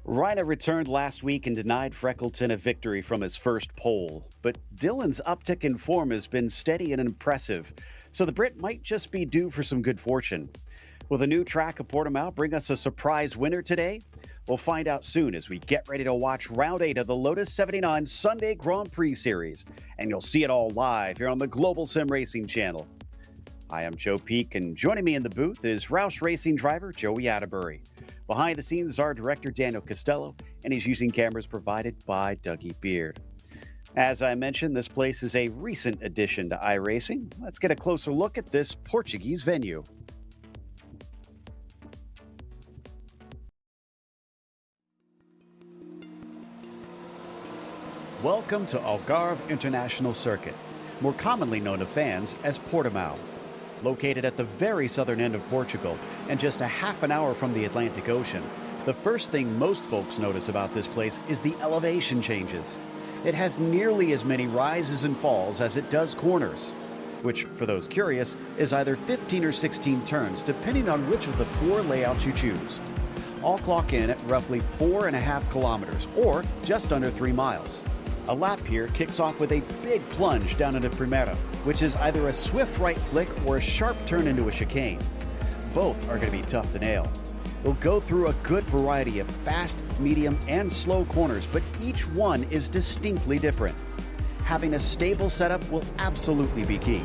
Ronnie returned last week and denied Freckleton a victory from his first pole, but Dylan's uptick in form has been steady and impressive, so the Brit might just be due for some good fortune. Will the new track of Portimão bring us a surprise winner today? We'll find out soon as we get ready to watch Round 8 of the Lotus 79 Sunday Grand Prix Series, and you'll see it all live here on the Global SimRacing Channel. Hi, I'm Joe Peak, and joining me in the booth is Roush Racing driver Joey Atterbury. Behind the scenes is our director Daniel Costello, and he's using cameras provided by Dougie Beard. As I mentioned, this place is a recent addition to iRacing. Let's get a closer look at this Portuguese venue. Welcome to Algarve International Circuit, more commonly known to fans as Portimão. Located at the very southern end of Portugal and just a half an hour from the Atlantic Ocean, the first thing most folks notice about this place is the elevation changes. It has nearly as many rises and falls as it does corners, which, for those curious, is either 15 or 16 turns, depending on which of the 4 layouts you choose. All clock in at roughly 4.5 kilometers, or just under 3 miles. A lap here kicks off with a big plunge down into Primeira, which is either a swift right flick or a sharp turn into a chicane. Both are going to be tough to nail. We'll go through a good variety of fast, medium, and slow corners, but each one is distinctly different. Having a stable setup will absolutely be key.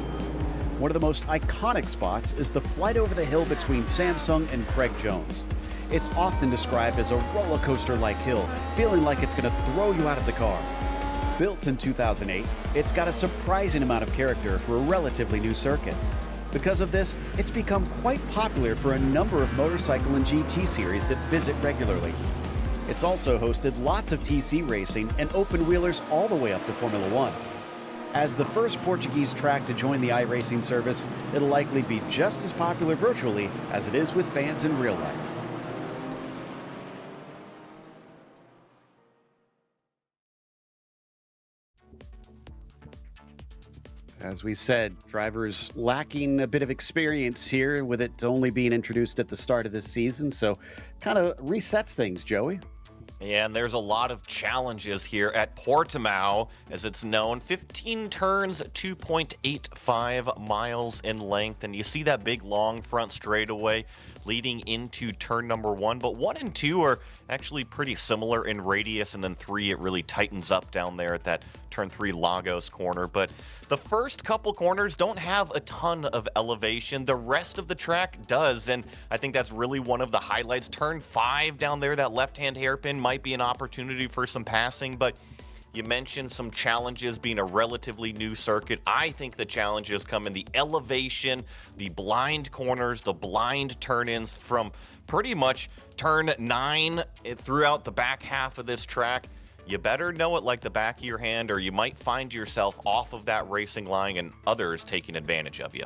One of the most iconic spots is the flight over the hill between Samsung and Craig Jones. It's often described as a roller coaster-like hill, feeling like it's going to throw you out of the car. Built in 2008, it's got a surprising amount of character for a relatively new circuit. Because of this, it's become quite popular for a number of motorcycle and GT series that visit regularly. It's also hosted lots of TC racing and open-wheelers all the way up to Formula One. As the first Portuguese track to join the iRacing service, it'll likely be just as popular virtually as it is with fans in real life. As we said, drivers lacking a bit of experience here with it only being introduced at the start of this season, so kind of resets things, Joey. Yeah, and there's a lot of challenges here at Portimão, as it's known. 15 turns, 2.85 miles in length. And you see that big long front straightaway leading into turn number one. But one and two are actually pretty similar in radius. And then three, it really tightens up down there at that turn three Lagos corner. But the first couple corners don't have a ton of elevation. The rest of the track does. And I think that's really one of the highlights. Turn five down there, that left-hand hairpin might be an opportunity for some passing, but you mentioned some challenges being a relatively new circuit. I think the challenges come in the elevation, the blind corners, the blind turn-ins from pretty much turn 9 throughout the back half of this track. You better know it like the back of your hand, or you might find yourself off of that racing line and others taking advantage of you.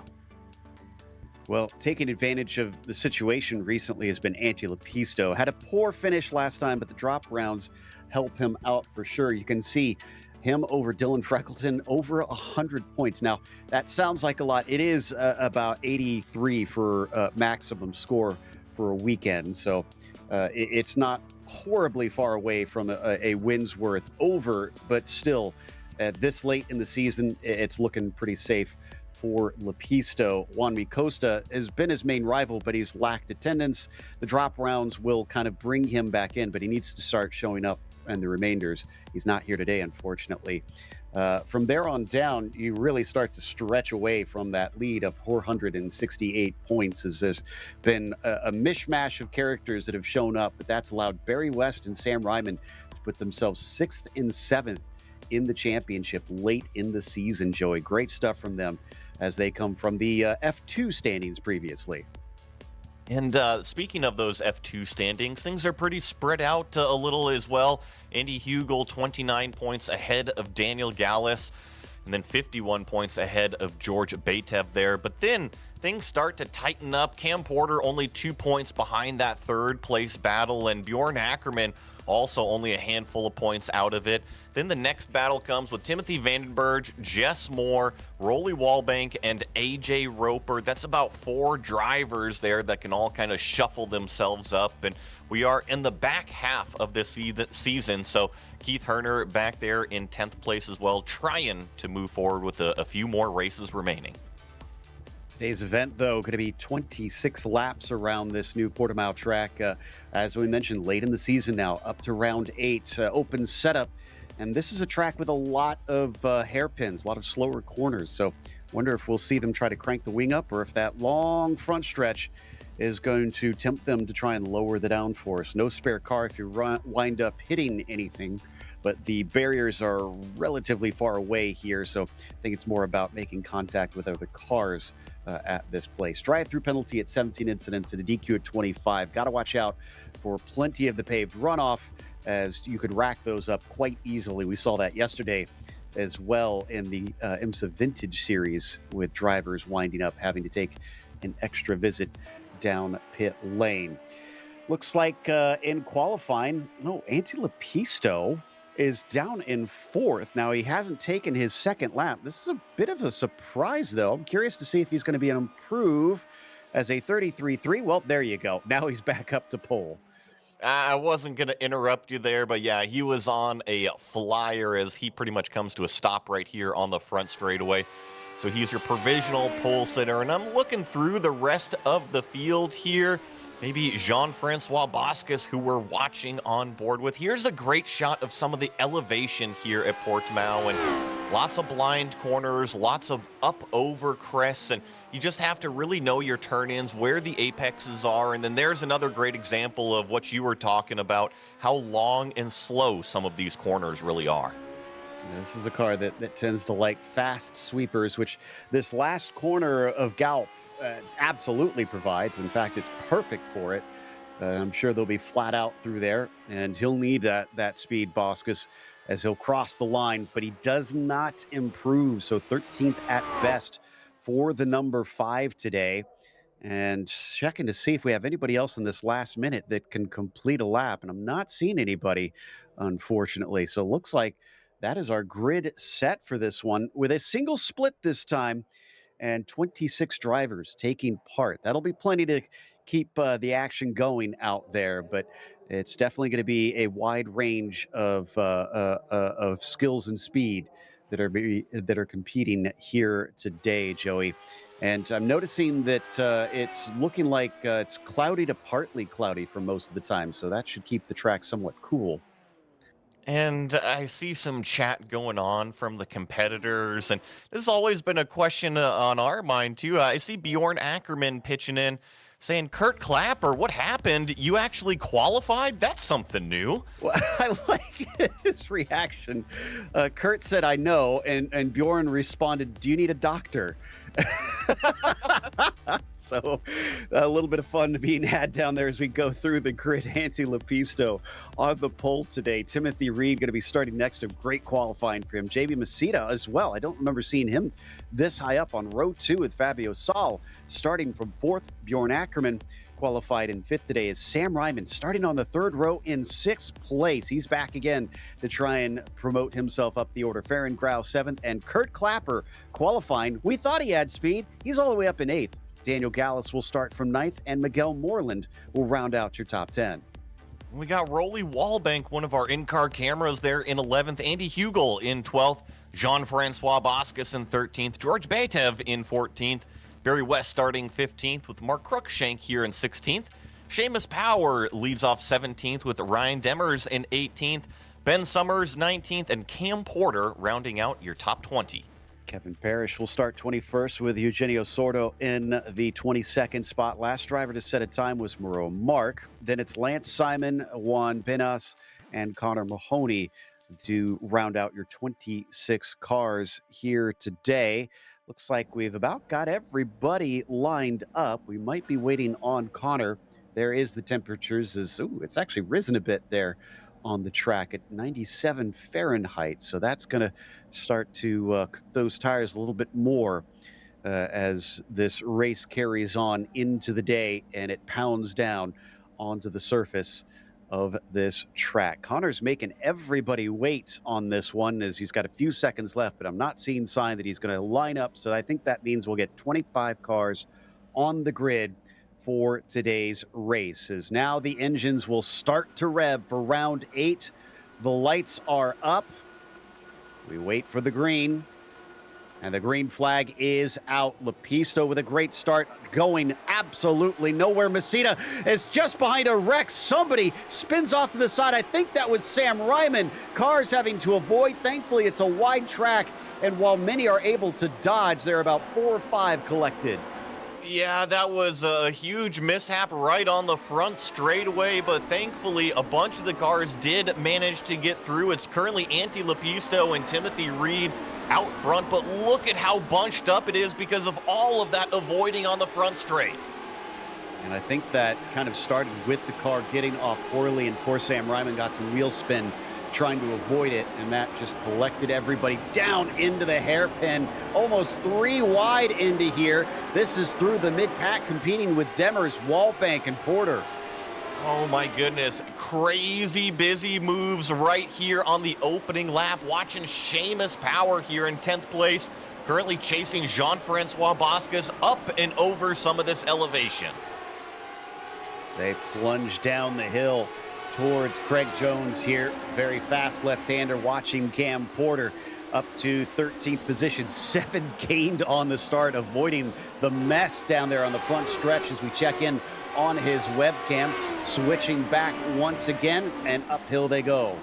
Well, taking advantage of the situation recently has been Anti Lapisto. Had a poor finish last time, but the drop rounds help him out for sure. You can see him over Dylan Freckleton, over 100 points. Now, that sounds like a lot. It is about 83 for maximum score for a weekend. So it's not horribly far away from a win's worth over, but still, this late in the season, it's looking pretty safe for Lapisto. Juan Costa has been his main rival, but he's lacked attendance. The drop rounds will kind of bring him back in, but he needs to start showing up in the remainders. He's not here today, unfortunately. From there on down, you really start to stretch away from that lead of 468 points, as there's been a mishmash of characters that have shown up, but that's allowed Barry West and Sam Ryman to put themselves 6th and 7th in the championship late in the season, Joey. Great stuff from them as they come from the F2 standings previously. And speaking of those F2 standings, things are pretty spread out a little as well. Andy Hugel, 29 points ahead of Daniel Gallus, and then 51 points ahead of George Batev there. But then things start to tighten up. Cam Porter only 2 points behind that third place battle, and Bjorn Ackerman also only a handful of points out of it. Then the next battle comes with Timothy Vandenberg, Jess Moore, Rolly Wallbank, and AJ Roper. That's about 4 drivers there that can all kind of shuffle themselves up. And we are in the back half of this season. So Keith Herner back there in 10th place as well, trying to move forward with a few more races remaining. Today's event, though, going to be 26 laps around this new Portimão track. As we mentioned, late in the season now, up to round 8, open setup. And this is a track with a lot of hairpins, a lot of slower corners. So wonder if we'll see them try to crank the wing up, or if that long front stretch is going to tempt them to try and lower the downforce. No spare car if you wind up hitting anything, but the barriers are relatively far away here. So I think it's more about making contact with other cars at this place. Drive-through penalty at 17 incidents and a DQ at 25. Got to watch out for plenty of the paved runoff, as you could rack those up quite easily. We saw that yesterday as well in the IMSA Vintage Series, with drivers winding up having to take an extra visit down pit lane. Looks like in qualifying, Anti Lapisto is down in 4th. Now, he hasn't taken his second lap. This is a bit of a surprise, though. I'm curious to see if he's going to be an improve as a 33.3. Well, there you go. Now he's back up to pole. I wasn't going to interrupt you there, but yeah, he was on a flyer as he pretty much comes to a stop right here on the front straightaway. So he's your provisional pole sitter. And I'm looking through the rest of the field here. Maybe Jean-Francois Boscus, who we're watching on board with. Here's a great shot of some of the elevation here at Portimão, and lots of blind corners, lots of up over crests, and you just have to really know your turn-ins, where the apexes are. And then there's another great example of what you were talking about, how long and slow some of these corners really are. This is a car that tends to like fast sweepers, which this last corner of Galp absolutely provides. In fact, it's perfect for it. I'm sure they'll be flat out through there, and he'll need that speed, Boscus, as he'll cross the line, but he does not improve. So 13th at best for the number 5 today. And checking to see if we have anybody else in this last minute that can complete a lap, and I'm not seeing anybody, unfortunately. So it looks like that is our grid set for this one, with a single split this time and 26 drivers taking part. That'll be plenty to keep the action going out there. But It's definitely going to be a wide range of skills and speed that are competing here today, Joey. And I'm noticing that it's looking like it's cloudy to partly cloudy for most of the time, so that should keep the track somewhat cool. And I see some chat going on from the competitors, and this has always been a question on our mind too. I see Bjorn Ackerman pitching in, saying, "Kurt Clapper, what happened? You actually qualified? That's something new." Well, I like his reaction. Kurt said, "I know," and Bjorn responded, "Do you need a doctor?" So a little bit of fun being had down there as we go through the grid. Anti Lapisto on the pole today. Timothy Reed going to be starting next to great qualifying for him. JB Masita as well. I don't remember seeing him this high up on row 2 with Fabio Sal starting from 4th. Bjorn Ackerman qualified in 5th today is Sam Ryman starting on the 3rd row in 6th place. He's back again to try and promote himself up the order. Farron Grau 7th and Kurt Clapper qualifying. We thought he had speed. He's all the way up in 8th. Daniel Gallus will start from 9th and Miguel Moreland will round out your top 10. We got Rolly Wallbank, one of our in-car cameras there in 11th. Andy Hugel in 12th. Jean-Francois Boscus in 13th. George Batev in 14th. Barry West starting 15th with Mark Cruikshank here in 16th. Seamus Power leads off 17th with Ryan Demers in 18th. Ben Summers 19th and Cam Porter rounding out your top 20. Kevin Parrish will start 21st with Eugenio Sordo in the 22nd spot. Last driver to set a time was Moreau Mark. Then it's Lance Simon, Juan Penas, and Connor Mahoney to round out your 26 cars here today. Looks like we've about got everybody lined up. We might be waiting on Connor. There is the temperatures. It's actually risen a bit there on the track at 97 Fahrenheit. So that's going to start to cook those tires a little bit more as this race carries on into the day and it pounds down onto the surface of this track. Connor's making everybody wait on this one as he's got a few seconds left, but I'm not seeing sign that he's going to line up. So I think that means we'll get 25 cars on the grid for today's race. As now the engines will start to rev for round 8. The lights are up. We wait for the green. And the green flag is out. Lapisto with a great start, going absolutely nowhere. Masita is just behind a wreck. Somebody spins off to the side. I think that was Sam Ryman. Cars having to avoid. Thankfully, it's a wide track. And while many are able to dodge, there are about 4 or 5 collected. Yeah, that was a huge mishap right on the front straightaway, but thankfully a bunch of the cars did manage to get through. It's currently Anti Lapisto and Timothy Reed out front, but look at how bunched up it is because of all of that avoiding on the front straight. And I think that kind of started with the car getting off poorly, and poor Sam Ryman got some wheel spin trying to avoid it, and that just collected everybody down into the hairpin, almost 3 wide into here. This is through the mid-pack competing with Demers, Wallbank, and Porter. Oh my goodness, crazy busy moves right here on the opening lap. Watching Seamus Power here in 10th place, currently chasing Jean-Francois Boscus up and over some of this elevation. They plunge down the hill towards Craig Jones here. Very fast left-hander watching Cam Porter up to 13th position. 7 gained on the start, avoiding the mess down there on the front stretch as we check in on his webcam. Switching back once again, and uphill they go.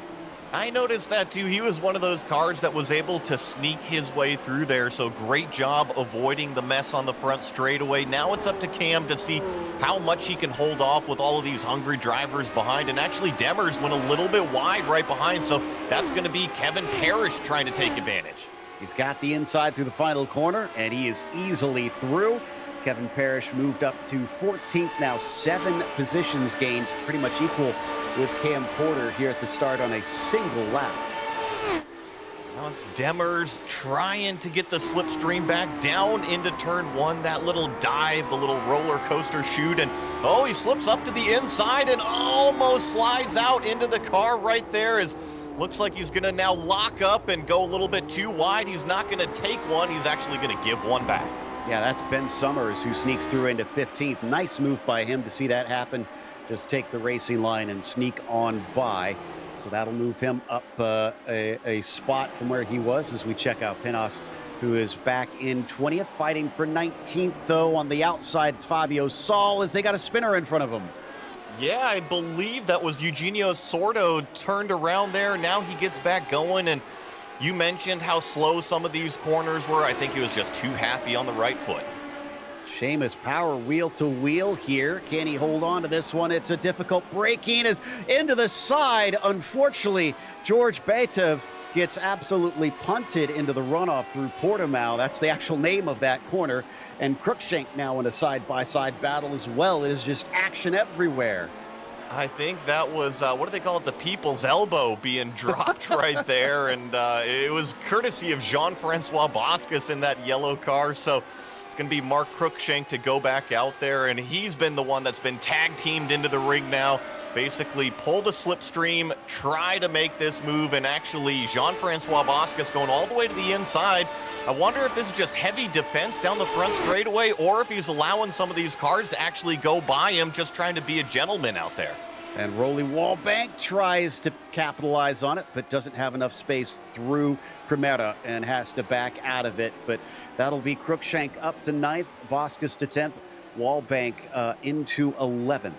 I noticed that too. He was one of those cars that was able to sneak his way through there, so great job avoiding the mess on the front straightaway. Now it's up to Cam to see how much he can hold off with all of these hungry drivers behind, and actually Demers went a little bit wide right behind, so that's going to be Kevin Parrish trying to take advantage. He's got the inside through the final corner, and he is easily through. Kevin Parrish moved up to 14th now, 7 positions gained, pretty much equal with Cam Porter here at the start on a single lap. Now it's Demers trying to get the slipstream back down into turn 1. That little dive, the little roller coaster shoot, and oh, he slips up to the inside and almost slides out into the car right there. Looks like he's going to now lock up and go a little bit too wide. He's not going to take one. He's actually going to give one back. Yeah, that's Ben Summers who sneaks through into 15th. Nice move by him to see that happen just take the racing line and sneak on by. So that'll move him up a spot from where he was as we check out Pinos, who is back in 20th, fighting for 19th, though. On the outside, it's Fabio Sol as they got a spinner in front of him. Yeah, I believe that was Eugenio Sordo turned around there. Now he gets back going, and you mentioned how slow some of these corners were. I think he was just too happy on the right foot. Seamus Power wheel to wheel here. Can he hold on to this one? It's a difficult braking as into the side. Unfortunately, George Betev gets absolutely punted into the runoff through Portimão. That's the actual name of that corner. And Cruikshank now in a side-by-side battle as well. It is just action everywhere. I think that was, what do they call it, the people's elbow being dropped right there. And it was courtesy of Jean-Francois Boscus in that yellow car. So it's going to be Mark Cruikshank to go back out there. And he's been the one that's been tag-teamed into the ring now. Basically pull the slipstream, try to make this move, and actually Jean-Francois Boscus going all the way to the inside. I wonder if this is just heavy defense down the front straightaway, or if he's allowing some of these cars to actually go by him, just trying to be a gentleman out there. And Rolly Wallbank tries to capitalize on it, but doesn't have enough space through Primera and has to back out of it. But that'll be Cruikshank up to 9th, Boscus to 10th, Wallbank into 11th.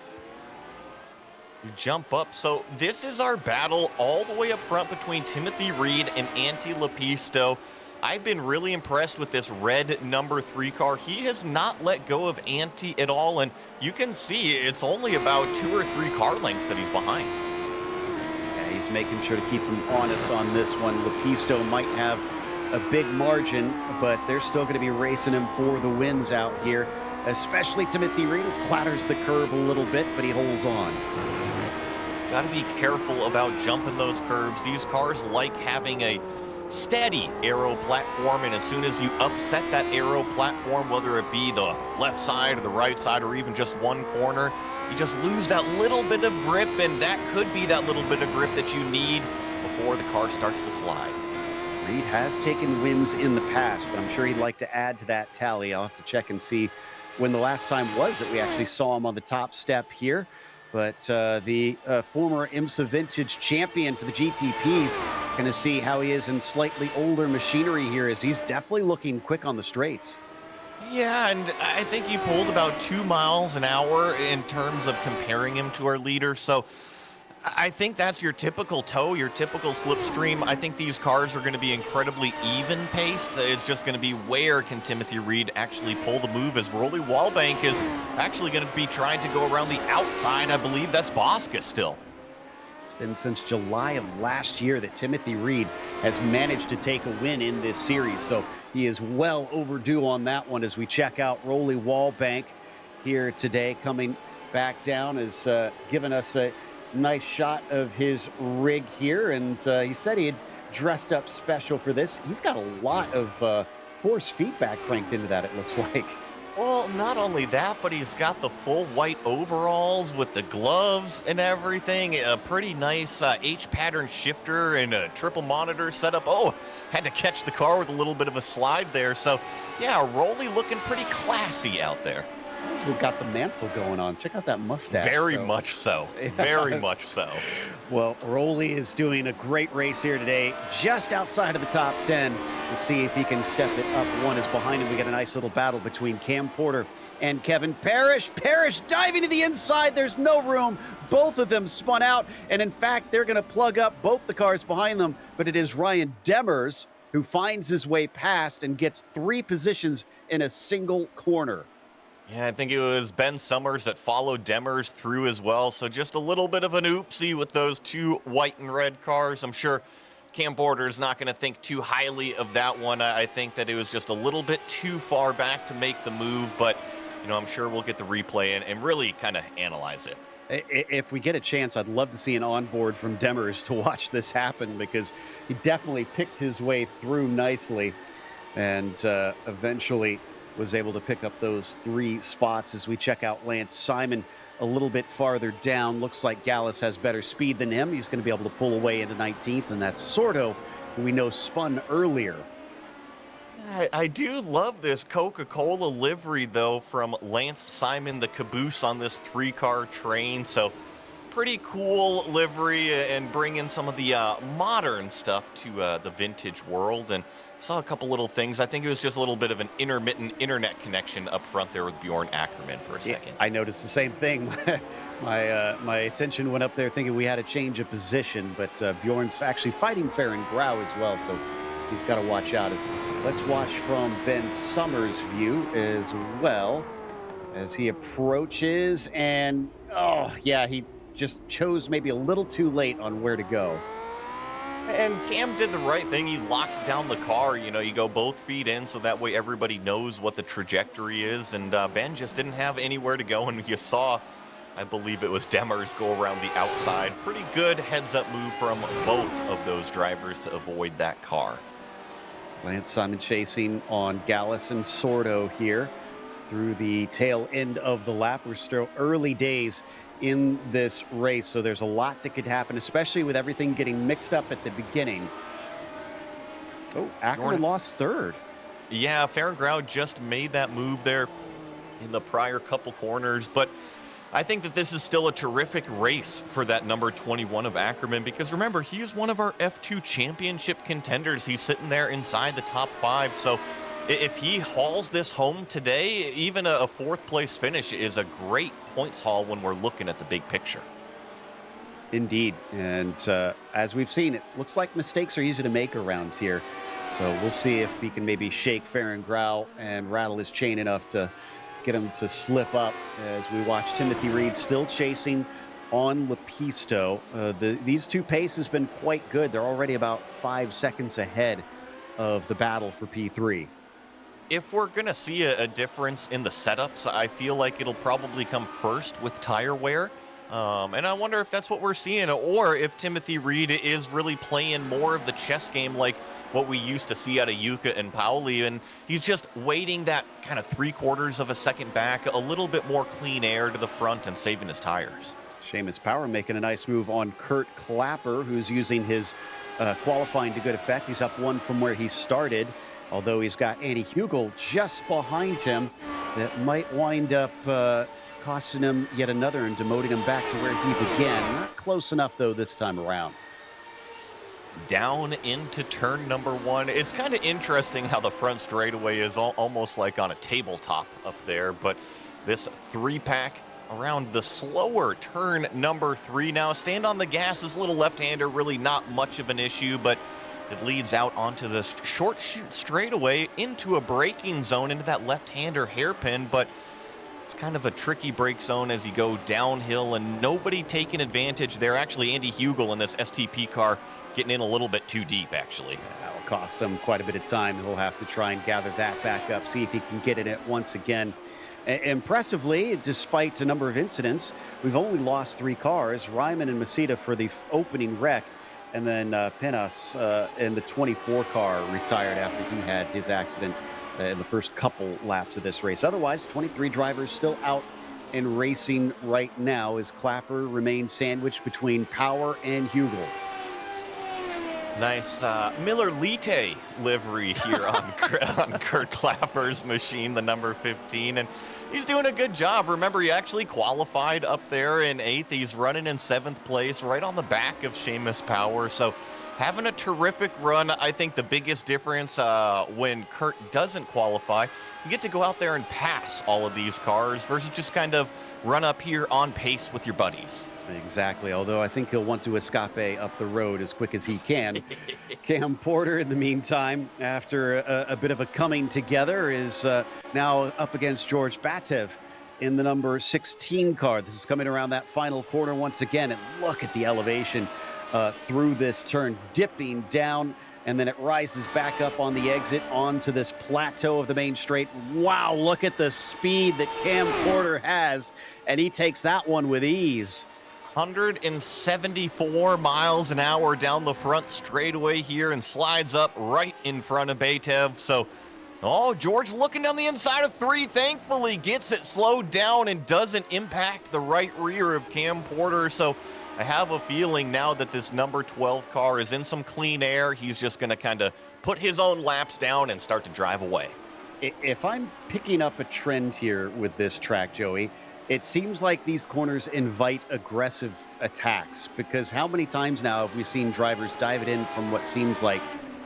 You jump up. So this is our battle all the way up front between Timothy Reed and Antti Lepisto. I've been really impressed with this red number 3 car. He has not let go of Antti at all, and you can see it's only about 2 or 3 car lengths that he's behind. Yeah, he's making sure to keep him honest on this one. Lepisto might have a big margin, but they're still going to be racing him for the wins out here, especially Timothy Reed, who clatters the curb a little bit, but he holds on. Got to be careful about jumping those curbs. These cars like having a steady aero platform, and as soon as you upset that aero platform, whether it be the left side or the right side or even just one corner, you just lose that little bit of grip, and that could be that little bit of grip that you need before the car starts to slide. Reed has taken wins in the past, but I'm sure he'd like to add to that tally. I'll have to check and see when the last time was that we actually saw him on the top step here. But the former IMSA Vintage champion for the GTPs, going to see how he is in slightly older machinery here, as he's definitely looking quick on the straights. Yeah, and I think he pulled about 2 miles an hour in terms of comparing him to our leader. So I think that's your typical tow, your typical slipstream. I think these cars are going to be incredibly even paced. It's just going to be where can Timothy Reed actually pull the move, as Rolly Wallbank is actually going to be trying to go around the outside. I believe that's Boscus still. It's been since July of last year that Timothy Reed has managed to take a win in this series. So he is well overdue on that one as we check out Rolly Wallbank here today. Coming back down has given us a nice shot of his rig here, and he said he had dressed up special for this. He's got a lot of force feedback cranked into that, it looks like. Well, not only that, but he's got the full white overalls with the gloves and everything. A pretty nice H-pattern shifter and a triple monitor setup. Oh, had to catch the car with a little bit of a slide there. So, yeah, Rolly looking pretty classy out there. We've got the Mansell going on. Check out that mustache. Very much so. Very much so. Well, Rolly is doing a great race here today, just outside of the top 10. We'll see if he can step it up. One is behind him. We got a nice little battle between Cam Porter and Kevin Parrish. Parrish diving to the inside. There's no room. Both of them spun out. And in fact, they're going to plug up both the cars behind them. But it is Ryan Demers who finds his way past and gets 3 positions in a single corner. Yeah, I think it was Ben Summers that followed Demers through as well. So just a little bit of an oopsie with those 2 white and red cars. I'm sure Cam Porter is not going to think too highly of that one. I think that it was just a little bit too far back to make the move. But, you know, I'm sure we'll get the replay and really kind of analyze it. If we get a chance, I'd love to see an onboard from Demers to watch this happen, because he definitely picked his way through nicely and eventually was able to pick up those 3 spots. As we check out Lance Simon a little bit farther down. Looks like Gallus has better speed than him. He's going to be able to pull away into 19th, and that's Sordo, who we know spun earlier. I do love this Coca-Cola livery, though, from Lance Simon, the caboose on this 3-car train. So pretty cool livery and bring in some of the modern stuff to the vintage world. And saw a couple little things. I think it was just a little bit of an intermittent internet connection up front there with Bjorn Ackerman for a second. I noticed the same thing. My attention went up there thinking we had a change of position, but Bjorn's actually fighting Farron Grau as well, so he's got to watch out. Let's watch from Ben Summers' view as well as he approaches, and oh yeah, he just chose maybe a little too late on where to go. And Cam did the right thing. He locked down the car. You know, you go both feet in so that way everybody knows what the trajectory is. And Ben just didn't have anywhere to go. And you saw, I believe it was Demers go around the outside. Pretty good heads-up move from both of those drivers to avoid that car. Lance Simon chasing on Gallus and Sordo here through the tail end of the lap. We're still early days in this race, so there's a lot that could happen, especially with everything getting mixed up at the beginning. Oh, Ackerman lost third. Yeah, Farron Grau just made that move there in the prior couple corners, but I think that this is still a terrific race for that number 21 of Ackerman, because remember, he is one of our F2 championship contenders. He's sitting there inside the top 5, so if he hauls this home today, even a 4th place finish is a great points haul when we're looking at the big picture. Indeed. And as we've seen, it looks like mistakes are easy to make around here. So we'll see if he can maybe shake Farron Grau and rattle his chain enough to get him to slip up as we watch Timothy Reed still chasing on Lepisto. These two pace has been quite good. They're already about 5 seconds ahead of the battle for P3. If we're going to see a difference in the setups, I feel like it'll probably come first with tire wear. And I wonder if that's what we're seeing, or if Timothy Reed is really playing more of the chess game like what we used to see out of Yuka and Pauli, and he's just waiting that kind of 3/4 of a second back, a little bit more clean air to the front and saving his tires. Seamus Power making a nice move on Kurt Clapper, who's using his qualifying to good effect. He's up 1 from where he started, although he's got Andy Hugel just behind him. That might wind up costing him yet another and demoting him back to where he began. Not close enough, though, this time around. Down into turn number 1. It's kind of interesting how the front straightaway is almost like on a tabletop up there, but this 3-pack around the slower turn number 3. Now, stand on the gas, this little left-hander, really not much of an issue, but it leads out onto the short straightaway into a braking zone, into that left-hander hairpin, but it's kind of a tricky brake zone as you go downhill, and nobody taking advantage there. Actually, Andy Hugel in this STP car getting in a little bit too deep, actually. That'll cost him quite a bit of time. He'll have to try and gather that back up, see if he can get in it once again. Impressively, despite a number of incidents, we've only lost 3 cars. Ryman and Masita for the opening wreck, and then Penas in the 24 car retired after he had his accident in the first couple laps of this race. Otherwise, 23 drivers still out and racing right now as Clapper remains sandwiched between Power and Hugel. Nice Miller Lite livery here on Kurt Clapper's machine, the number 15, and he's doing a good job. Remember, he actually qualified up there in 8th. He's running in 7th place, right on the back of Seamus Power. So having a terrific run. I think the biggest difference when Kurt doesn't qualify, you get to go out there and pass all of these cars versus just kind of run up here on pace with your buddies. Exactly, although I think he'll want to escape up the road as quick as he can. Cam Porter, in the meantime, after a bit of a coming together, is now up against George Batev in the number 16 car. This is coming around that final corner once again, and look at the elevation through this turn, dipping down, and then it rises back up on the exit onto this plateau of the main straight. Wow, look at the speed that Cam Porter has, and he takes that one with ease. 174 miles an hour down the front straightaway here and slides up right in front of Batev. So, George looking down the inside of 3, thankfully gets it slowed down and doesn't impact the right rear of Cam Porter. So I have a feeling now that this number 12 car is in some clean air, he's just going to kind of put his own laps down and start to drive away. If I'm picking up a trend here with this track, Joey, it seems like these corners invite aggressive attacks, because how many times now have we seen drivers dive it in from what seems like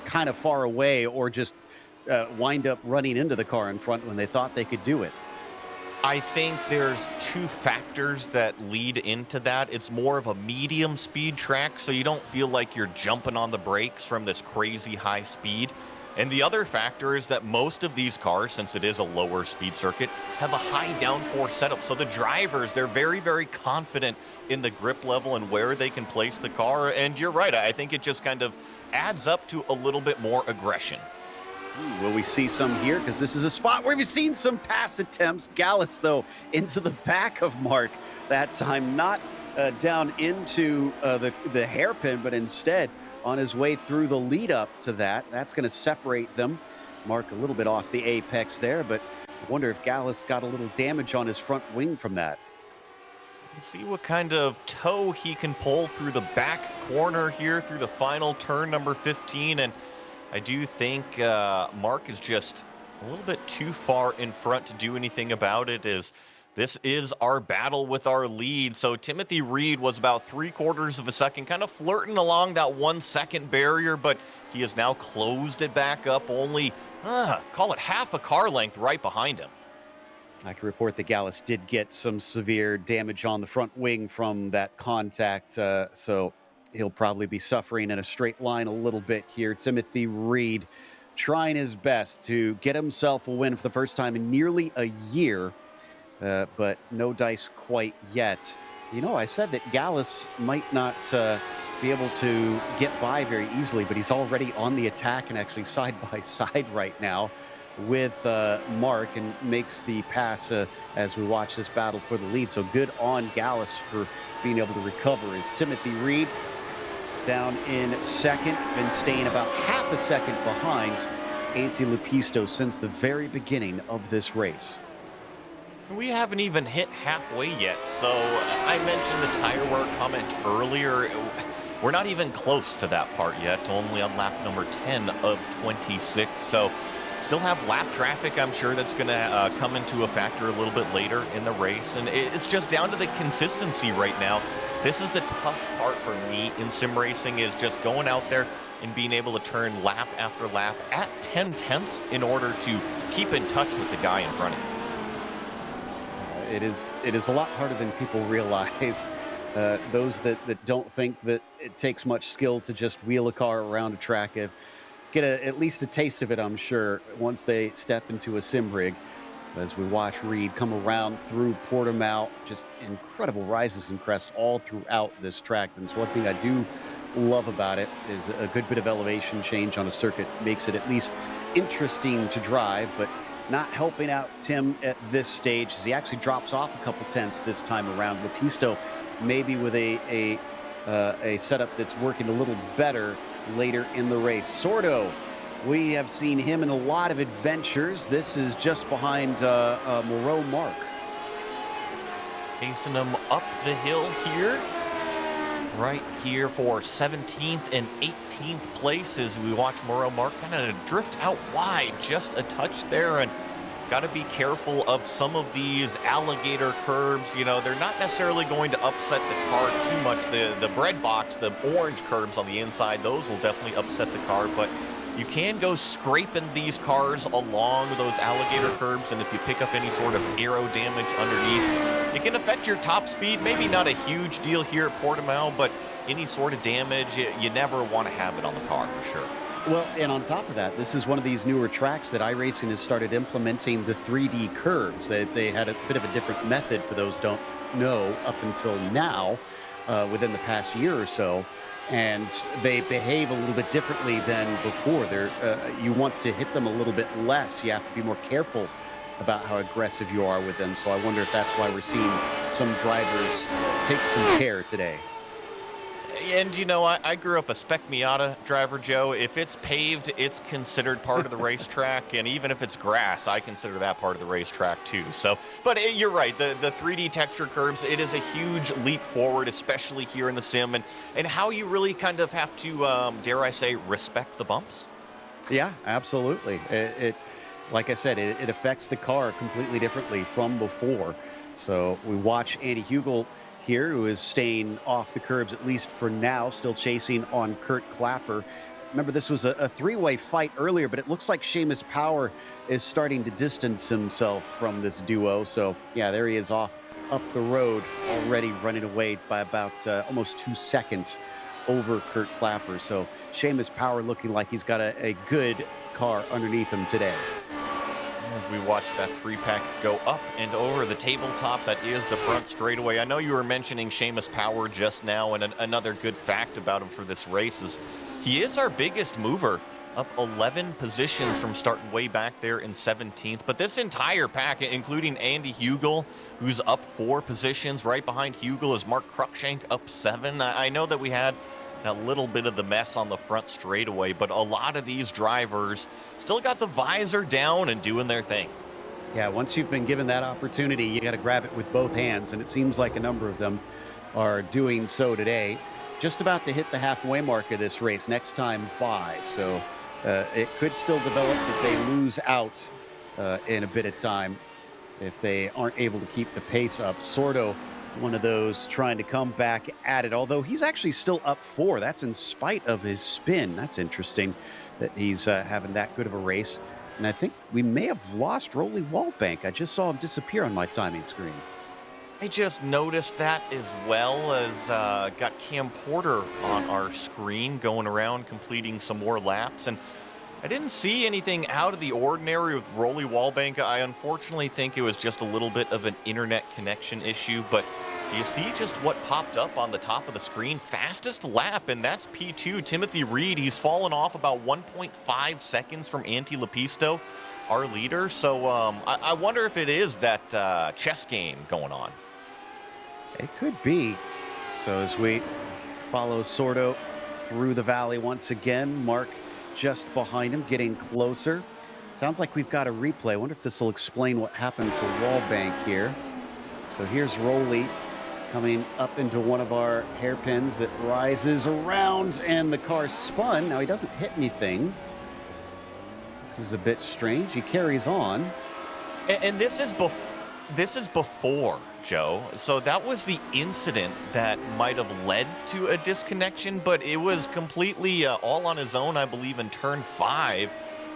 kind of far away, or just wind up running into the car in front when they thought they could do it? I think there's two factors that lead into that. It's more of a medium speed track, so you don't feel like you're jumping on the brakes from this crazy high speed. And the other factor is that most of these cars, since it is a lower speed circuit, have a high downforce setup. So the drivers, they're very, very confident in the grip level and where they can place the car. And you're right, I think it just kind of adds up to a little bit more aggression. Will we see some here? Because this is a spot where we've seen some pass attempts. Gallus, though, into the back of Mark that time. Not down into the hairpin, but instead on his way through the lead up to that. That's going to separate them. Mark a little bit off the apex there, but I wonder if Gallus got a little damage on his front wing from that. Let's see what kind of toe he can pull through the back corner here through the final turn, number 15. And I do think Mark is just a little bit too far in front to do anything about it. This is our battle with our lead. So Timothy Reed was about 3/4 of a second, kind of flirting along that 1 second barrier, but he has now closed it back up, only, call it half a car length right behind him. I can report that Gallus did get some severe damage on the front wing from that contact, so he'll probably be suffering in a straight line a little bit here. Timothy Reed trying his best to get himself a win for the first time in nearly a year, but no dice quite yet. You know, I said that Gallus might not be able to get by very easily, but he's already on the attack and actually side by side right now with Mark, and makes the pass as we watch this battle for the lead. So good on Gallus for being able to recover. As Timothy Reed down in second, been staying about half a second behind Antti Lupisto since the very beginning of this race. We haven't even hit halfway yet, so I mentioned the tire wear comment earlier. We're not even close to that part yet, only on lap number 10 of 26, so still have lap traffic, I'm sure that's going to come into a factor a little bit later in the race, and it's just down to the consistency right now. This is the tough part for me in sim racing, is just going out there and being able to turn lap after lap at 10/10 in order to keep in touch with the guy in front of you. It is a lot harder than people realize. Those that don't think that it takes much skill to just wheel a car around a track get at least a taste of it, I'm sure, once they step into a sim rig. As we watch Reed come around through Portimão, just incredible rises and crests all throughout this track. And it's one thing I do love about it, is a good bit of elevation change on a circuit makes it at least interesting to drive, but not helping out Tim at this stage as he actually drops off a couple tenths this time around. Lupisto maybe with a setup that's working a little better later in the race. Sordo, we have seen him in a lot of adventures. This is just behind Moreau Mark. Pacing him up the hill here. Right here for 17th and 18th place as we watch Moreau Mark kind of drift out wide just a touch there, and got to be careful of some of these alligator curbs. You know, they're not necessarily going to upset the car too much. The bread box, the orange curbs on the inside, those will definitely upset the car, but you can go scraping these cars along those alligator curbs, and if you pick up any sort of aero damage underneath, it can affect your top speed. Maybe not a huge deal here at Portimão, but any sort of damage, you never want to have it on the car for sure. Well, and on top of that, this is one of these newer tracks that iRacing has started implementing the 3D curves. They had a bit of a different method, for those don't know, up until now, within the past year or so. And they behave a little bit differently than before. You want to hit them a little bit less. You have to be more careful about how aggressive you are with them. So I wonder if that's why we're seeing some drivers take some care today. And you know, I grew up a Spec Miata driver, Joe. If it's paved, it's considered part of the racetrack, and even if it's grass, I consider that part of the racetrack too. So, but you're right, the 3D texture curves, it is a huge leap forward, especially here in the sim, and how you really kind of have to, dare I say, respect the bumps. Yeah, absolutely. It like I said, it affects the car completely differently from before. So we watch Andy Hugel here, who is staying off the curbs, at least for now, still chasing on Kurt Clapper. Remember, this was a three-way fight earlier, but it looks like Seamus Power is starting to distance himself from this duo. So, yeah, there he is off up the road, already running away by about almost 2 seconds over Kurt Clapper. So Seamus Power looking like he's got a good car underneath him today. As we watch that 3-pack go up and over the tabletop, that is the front straightaway. I know you were mentioning Seamus Power just now, and another good fact about him for this race is he is our biggest mover, up 11 positions from starting way back there in 17th. But this entire pack, including Andy Hugel, who's up 4 positions, right behind Hugel is Mark Cruikshank up 7. I know that we had a little bit of the mess on the front straightaway, but a lot of these drivers still got the visor down and doing their thing. Yeah, once you've been given that opportunity, you got to grab it with both hands, and it seems like a number of them are doing so today. Just about to hit the halfway mark of this race, next time by. So it could still develop that they lose out in a bit of time if they aren't able to keep the pace up. Sordo, one of those trying to come back at it, although he's actually still up 4. That's in spite of his spin. That's interesting that he's having that good of a race. And I think we may have lost Rolly Wallbank. I just saw him disappear on my timing screen. I just noticed that as well, as got Cam Porter on our screen going around completing some more laps. And I didn't see anything out of the ordinary with Rolly Wallbank. I unfortunately think it was just a little bit of an internet connection issue, but do you see just what popped up on the top of the screen? Fastest lap, and that's P2. Timothy Reed, he's fallen off about 1.5 seconds from Antti Lepisto, our leader. So I wonder if it is that chess game going on. It could be. So as we follow Sordo through the valley once again, Mark just behind him, getting closer. Sounds like we've got a replay. I wonder if this will explain what happened to Wallbank here. So here's Rolly coming up into one of our hairpins that rises around, and the car spun. Now he doesn't hit anything. This is a bit strange. He carries on. And this is before, Joe. So that was the incident that might have led to a disconnection, but it was completely all on his own, I believe, in turn 5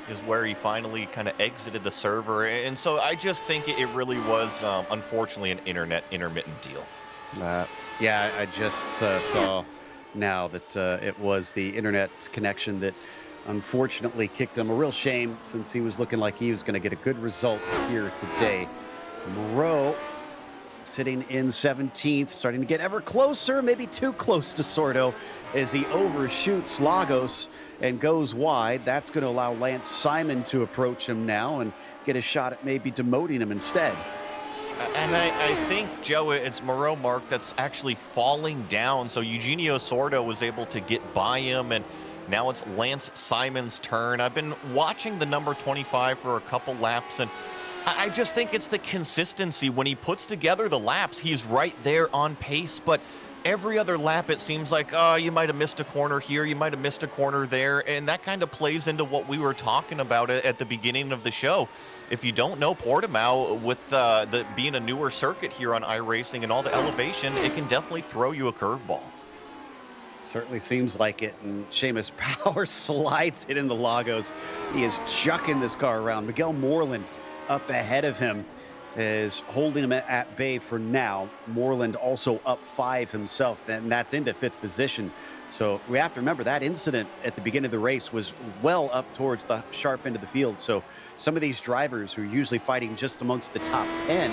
is where he finally kind of exited the server. And so I just think it really was, unfortunately, an internet intermittent deal. Yeah, I just saw now that it was the internet connection that unfortunately kicked him. A real shame, since he was looking like he was going to get a good result here today. Moreau sitting in 17th, starting to get ever closer, maybe too close to Sordo, as he overshoots Lagos and goes wide. That's going to allow Lance Simon to approach him now and get a shot at maybe demoting him instead. And I think, Joe, it's Moreau, Mark, that's actually falling down. So Eugenio Sordo was able to get by him, and now it's Lance Simon's turn. I've been watching the number 25 for a couple laps, and I just think it's the consistency. When he puts together the laps, he's right there on pace. But every other lap, it seems like, oh, you might have missed a corner here, you might have missed a corner there. And that kind of plays into what we were talking about at the beginning of the show. If you don't know Portimão, with being a newer circuit here on iRacing and all the elevation, it can definitely throw you a curveball. Certainly seems like it, and Seamus Power slides it into Lagos. He is chucking this car around. Miguel Moreland up ahead of him is holding him at bay for now. Moreland also up 5 himself, and that's into 5th position. So we have to remember that incident at the beginning of the race was well up towards the sharp end of the field. So some of these drivers who are usually fighting just amongst the top 10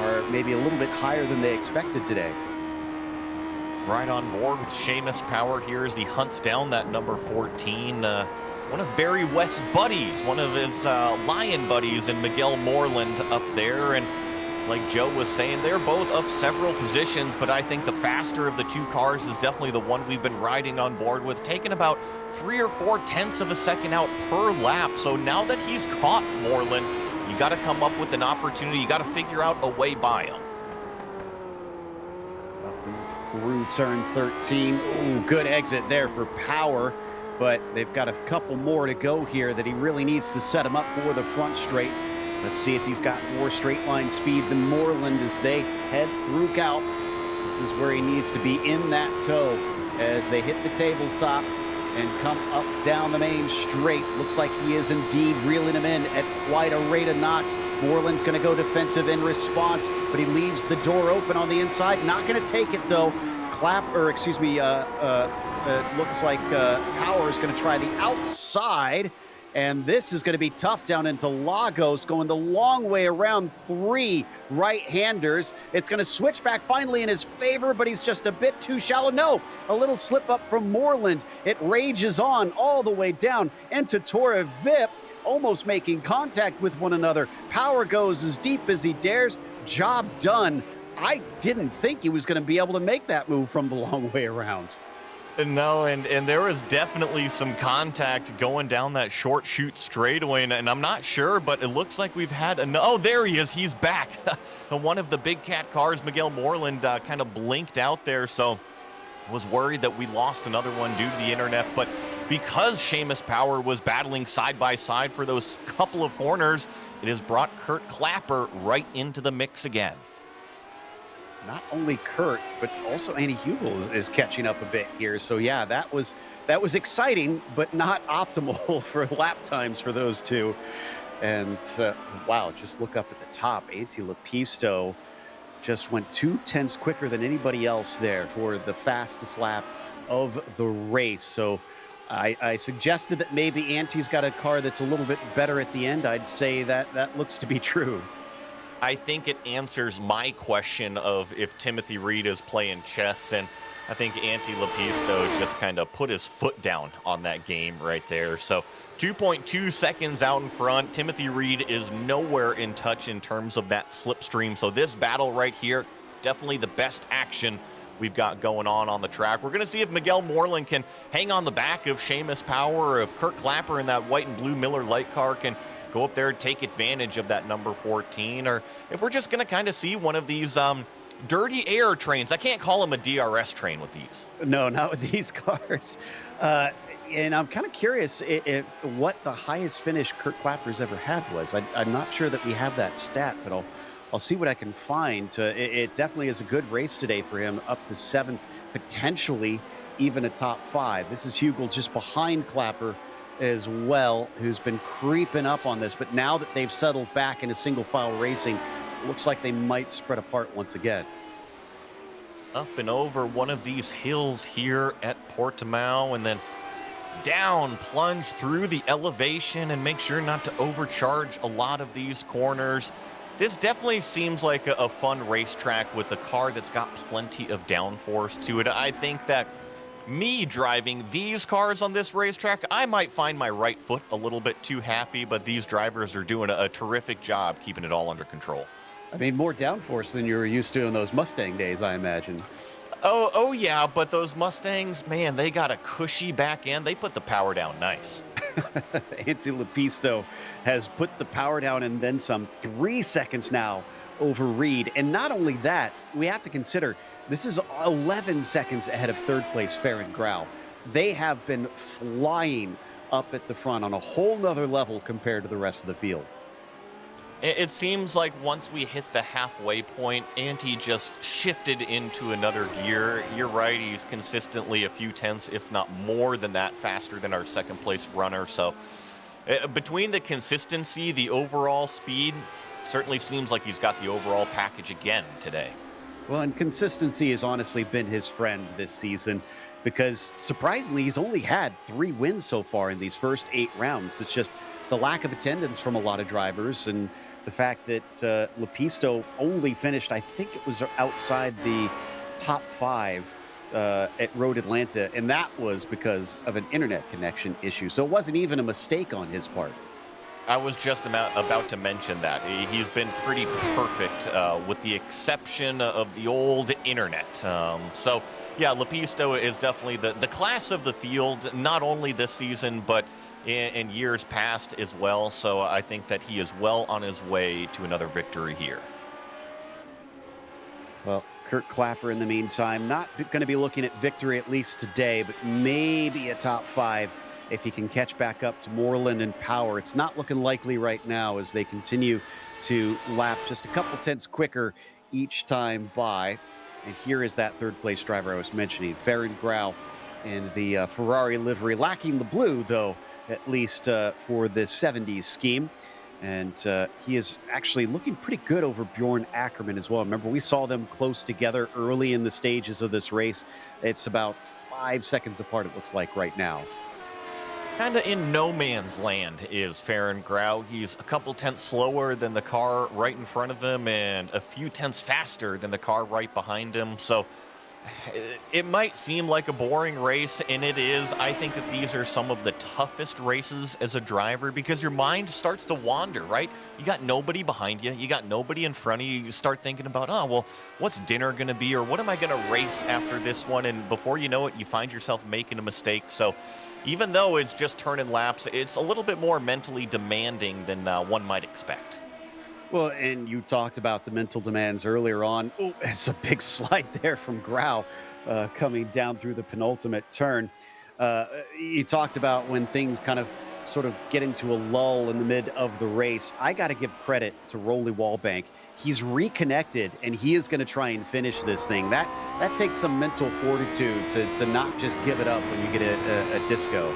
are maybe a little bit higher than they expected today. Right on board with Seamus Power here as he hunts down that number 14. One of Barry West's buddies, one of his Lion buddies, and Miguel Moreland up there. And like Joe was saying, they're both up several positions, but I think the faster of the two cars is definitely the one we've been riding on board with, taking about 3 or 4 tenths of a second out per lap. So now that he's caught Moreland, you got to come up with an opportunity. You got to figure out a way by him. Up and through turn 13. Ooh, good exit there for Power, but they've got a couple more to go here that he really needs to set him up for the front straight. Let's see if he's got more straight line speed than Moreland as they head through Galp. This is where he needs to be, in that tow as they hit the tabletop and come up down the main straight. Looks like he is indeed reeling him in at quite a rate of knots. Moreland's going to go defensive in response, but he leaves the door open on the inside. Not going to take it though. Looks like Power is going to try the outside. And this is going to be tough down into Lagos, going the long way around 3 right-handers. It's going to switch back finally in his favor, but he's just a bit too shallow. No, a little slip up from Moreland. It rages on all the way down into Torre Vip, almost making contact with one another. Power goes as deep as he dares. Job done. I didn't think he was going to be able to make that move from the long way around. No, and there was definitely some contact going down that short shoot straightaway, and I'm not sure, but it looks like we've had oh, there he is. He's back. One of the big cat cars, Miguel Moreland, kind of blinked out there, so was worried that we lost another one due to the internet. But because Seamus Power was battling side by side for those couple of corners, it has brought Kurt Clapper right into the mix again. Not only Kurt, but also Andy Hugel is catching up a bit here. So yeah, that was exciting, but not optimal for lap times for those two. And wow, just look up at the top. Antti Lepisto just went 2 tenths quicker than anybody else there for the fastest lap of the race. So I suggested that maybe Antti's got a car that's a little bit better at the end. I'd say that looks to be true. I think it answers my question of if Timothy Reed is playing chess, and I think Antti Lepisto just kind of put his foot down on that game right there. So 2.2 seconds out in front. Timothy Reed is nowhere in touch in terms of that slipstream. So this battle right here, definitely the best action we've got going on the track. We're going to see if Miguel Moreland can hang on the back of Seamus Power, or if Kurt Clapper in that white and blue Miller Lite car can go up there and take advantage of that number 14, or if we're just going to kind of see one of these dirty air trains. I can't call them a DRS train with these. No, not with these cars. And I'm kind of curious if what the highest finish Kurt Clapper's ever had was. I'm not sure that we have that stat, but I'll see what I can find. It definitely is a good race today for him, up to 7th, potentially even a top 5. This is Hugel just behind Clapper as well, who's been creeping up on this. But now that they've settled back into single file racing, it looks like they might spread apart once again. Up and over one of these hills here at Portimão, and then down, plunge through the elevation, and make sure not to overcharge a lot of these corners. This definitely seems like a fun racetrack with a car that's got plenty of downforce to it. I think that me driving these cars on this racetrack, I might find my right foot a little bit too happy, but these drivers are doing a terrific job keeping it all under control. I mean, more downforce than you were used to in those Mustang days, I imagine. Oh yeah, but those Mustangs, man, they got a cushy back end. They put the power down nice. Antti Lepisto has put the power down and then some. 3 seconds now over Reed. And not only that, we have to consider this is 11 seconds ahead of third place Farron Grau. They have been flying up at the front on a whole nother level compared to the rest of the field. It seems like once we hit the halfway point, Antti just shifted into another gear. You're right, he's consistently a few tenths, if not more than that, faster than our second place runner. So between the consistency, the overall speed, certainly seems like he's got the overall package again today. Well, and consistency has honestly been his friend this season, because surprisingly, he's only had 3 wins so far in these first 8 rounds. It's just the lack of attendance from a lot of drivers, and the fact that Lepisto only finished, I think it was outside the top 5 at Road Atlanta, and that was because of an internet connection issue. So it wasn't even a mistake on his part. I was just about to mention that. He's been pretty perfect, with the exception of the old internet. So, yeah, Lepisto is definitely the class of the field, not only this season, but in years past as well. So I think that he is well on his way to another victory here. Well, Kurt Clapper, in the meantime, not going to be looking at victory at least today, but maybe a top 5 if he can catch back up to Moreland and Power. It's not looking likely right now as they continue to lap just a couple tenths quicker each time by. And here is that third place driver I was mentioning, Farron Grau in the Ferrari livery, lacking the blue, though, at least for the 70s scheme. And he is actually looking pretty good over Bjorn Ackerman as well. Remember, we saw them close together early in the stages of this race. It's about 5 seconds apart, it looks like, right now. Kind of in no man's land is Farron Grau. He's a couple tenths slower than the car right in front of him and a few tenths faster than the car right behind him. So it might seem like a boring race, and it is. I think that these are some of the toughest races as a driver because your mind starts to wander, right? You got nobody behind you. You got nobody in front of you. You start thinking about, oh, well, what's dinner going to be, or what am I going to race after this one? And before you know it, you find yourself making a mistake. So even though it's just turning laps, it's a little bit more mentally demanding than one might expect. Well, and you talked about the mental demands earlier on. Oh, it's a big slide there from Grau coming down through the penultimate turn. You talked about when things kind of sort of get into a lull in the mid of the race. I got to give credit to Rolly Wallbank. He's reconnected, and he is going to try and finish this thing. That takes some mental fortitude to not just give it up when you get a disco.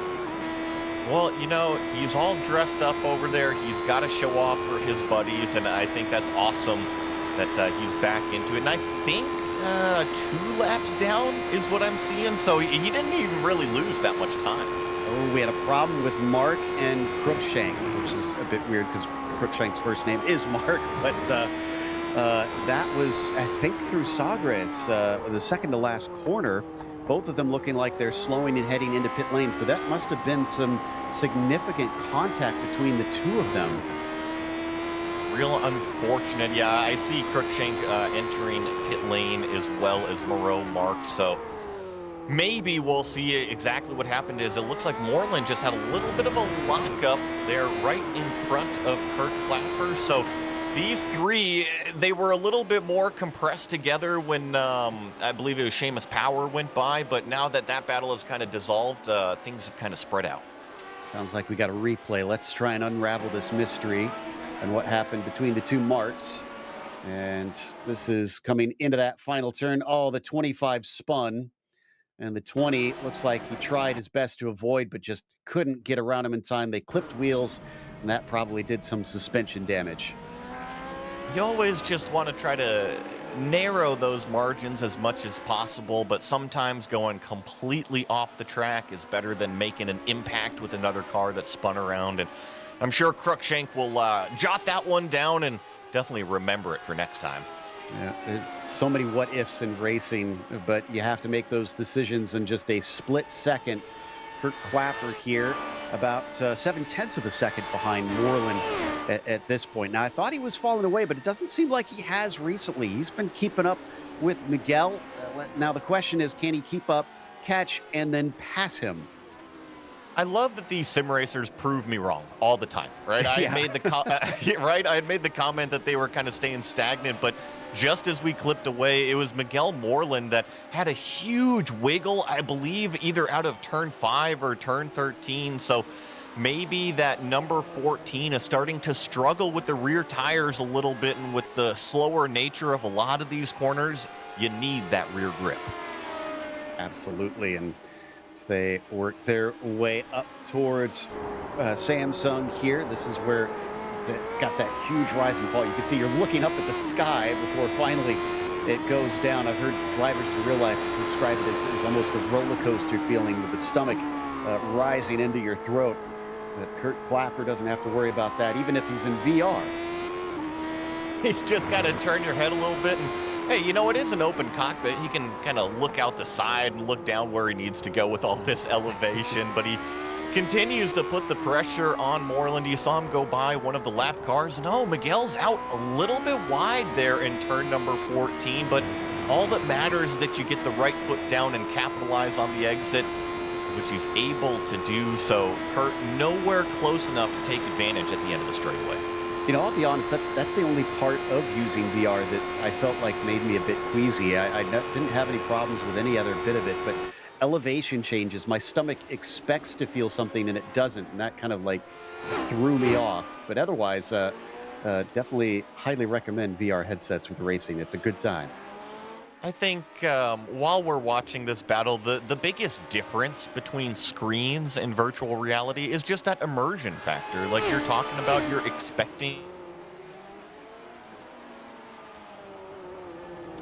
Well, you know, he's all dressed up over there. He's got to show off for his buddies, and I think that's awesome that he's back into it. And I think 2 laps down is what I'm seeing, so he didn't even really lose that much time. Oh, we had a problem with Mark and Crookshank, which is a bit weird because Crookshank's first name is Mark, but that was, I think, through Sagres, the second to last corner. Both of them looking like they're slowing and heading into pit lane. So that must have been some significant contact between the two of them. Real unfortunate. Yeah, I see Crookshank entering pit lane as well as Moreau Mark. So maybe we'll see exactly what happened. Is it looks like Moreland just had a little bit of a lockup there right in front of Kurt Clapper. So these three, they were a little bit more compressed together when I believe it was Seamus Power went by, but now that battle has kind of dissolved, things have kind of spread out. Sounds like we got a replay. Let's try and unravel this mystery and what happened between the two marks. And this is coming into that final turn. Oh, the 25 spun, and the 20 looks like he tried his best to avoid, but just couldn't get around him in time. They clipped wheels, and that probably did some suspension damage. You always just want to try to narrow those margins as much as possible, but sometimes going completely off the track is better than making an impact with another car that spun around. And I'm sure Crookshank will jot that one down and definitely remember it for next time. Yeah, there's so many what ifs in racing, but you have to make those decisions in just a split second. Kurt Clapper here, about 7/10 of a second behind Moreland at this point. Now, I thought he was falling away, but it doesn't seem like he has recently. He's been keeping up with Miguel. Now, the question is, can he keep up, catch, and then pass him? I love that these sim racers prove me wrong all the time, right? I Yeah. made the right. I had made the comment that they were kind of staying stagnant, but just as we clipped away, it was Miguel Moreland that had a huge wiggle, I believe, either out of turn 5 or turn 13. So maybe that number 14 is starting to struggle with the rear tires a little bit, and with the slower nature of a lot of these corners, you need that rear grip. Absolutely, and as they work their way up towards Samsung here, this is where it's got that huge rise and fall. You can see you're looking up at the sky before finally it goes down. I've heard drivers in real life describe it as almost a roller coaster feeling, with the stomach rising into your throat. But Kurt Clapper doesn't have to worry about that, even if he's in VR. He's just got to turn your head a little bit, and hey, you know, it is an open cockpit. He can kind of look out the side and look down where he needs to go with all this elevation, but he continues to put the pressure on Moreland. You saw him go by one of the lap cars. No, Miguel's out a little bit wide there in turn number 14, but all that matters is that you get the right foot down and capitalize on the exit, which he's able to do so. Kurt, nowhere close enough to take advantage at the end of the straightaway. You know, I'll be honest, that's the only part of using VR that I felt like made me a bit queasy. I didn't have any problems with any other bit of it, but elevation changes. My stomach expects to feel something and it doesn't, and that kind of like threw me off. But otherwise, definitely highly recommend VR headsets with racing. It's a good time. I think while we're watching this battle, the biggest difference between screens and virtual reality is just that immersion factor. Like you're talking about, you're expecting.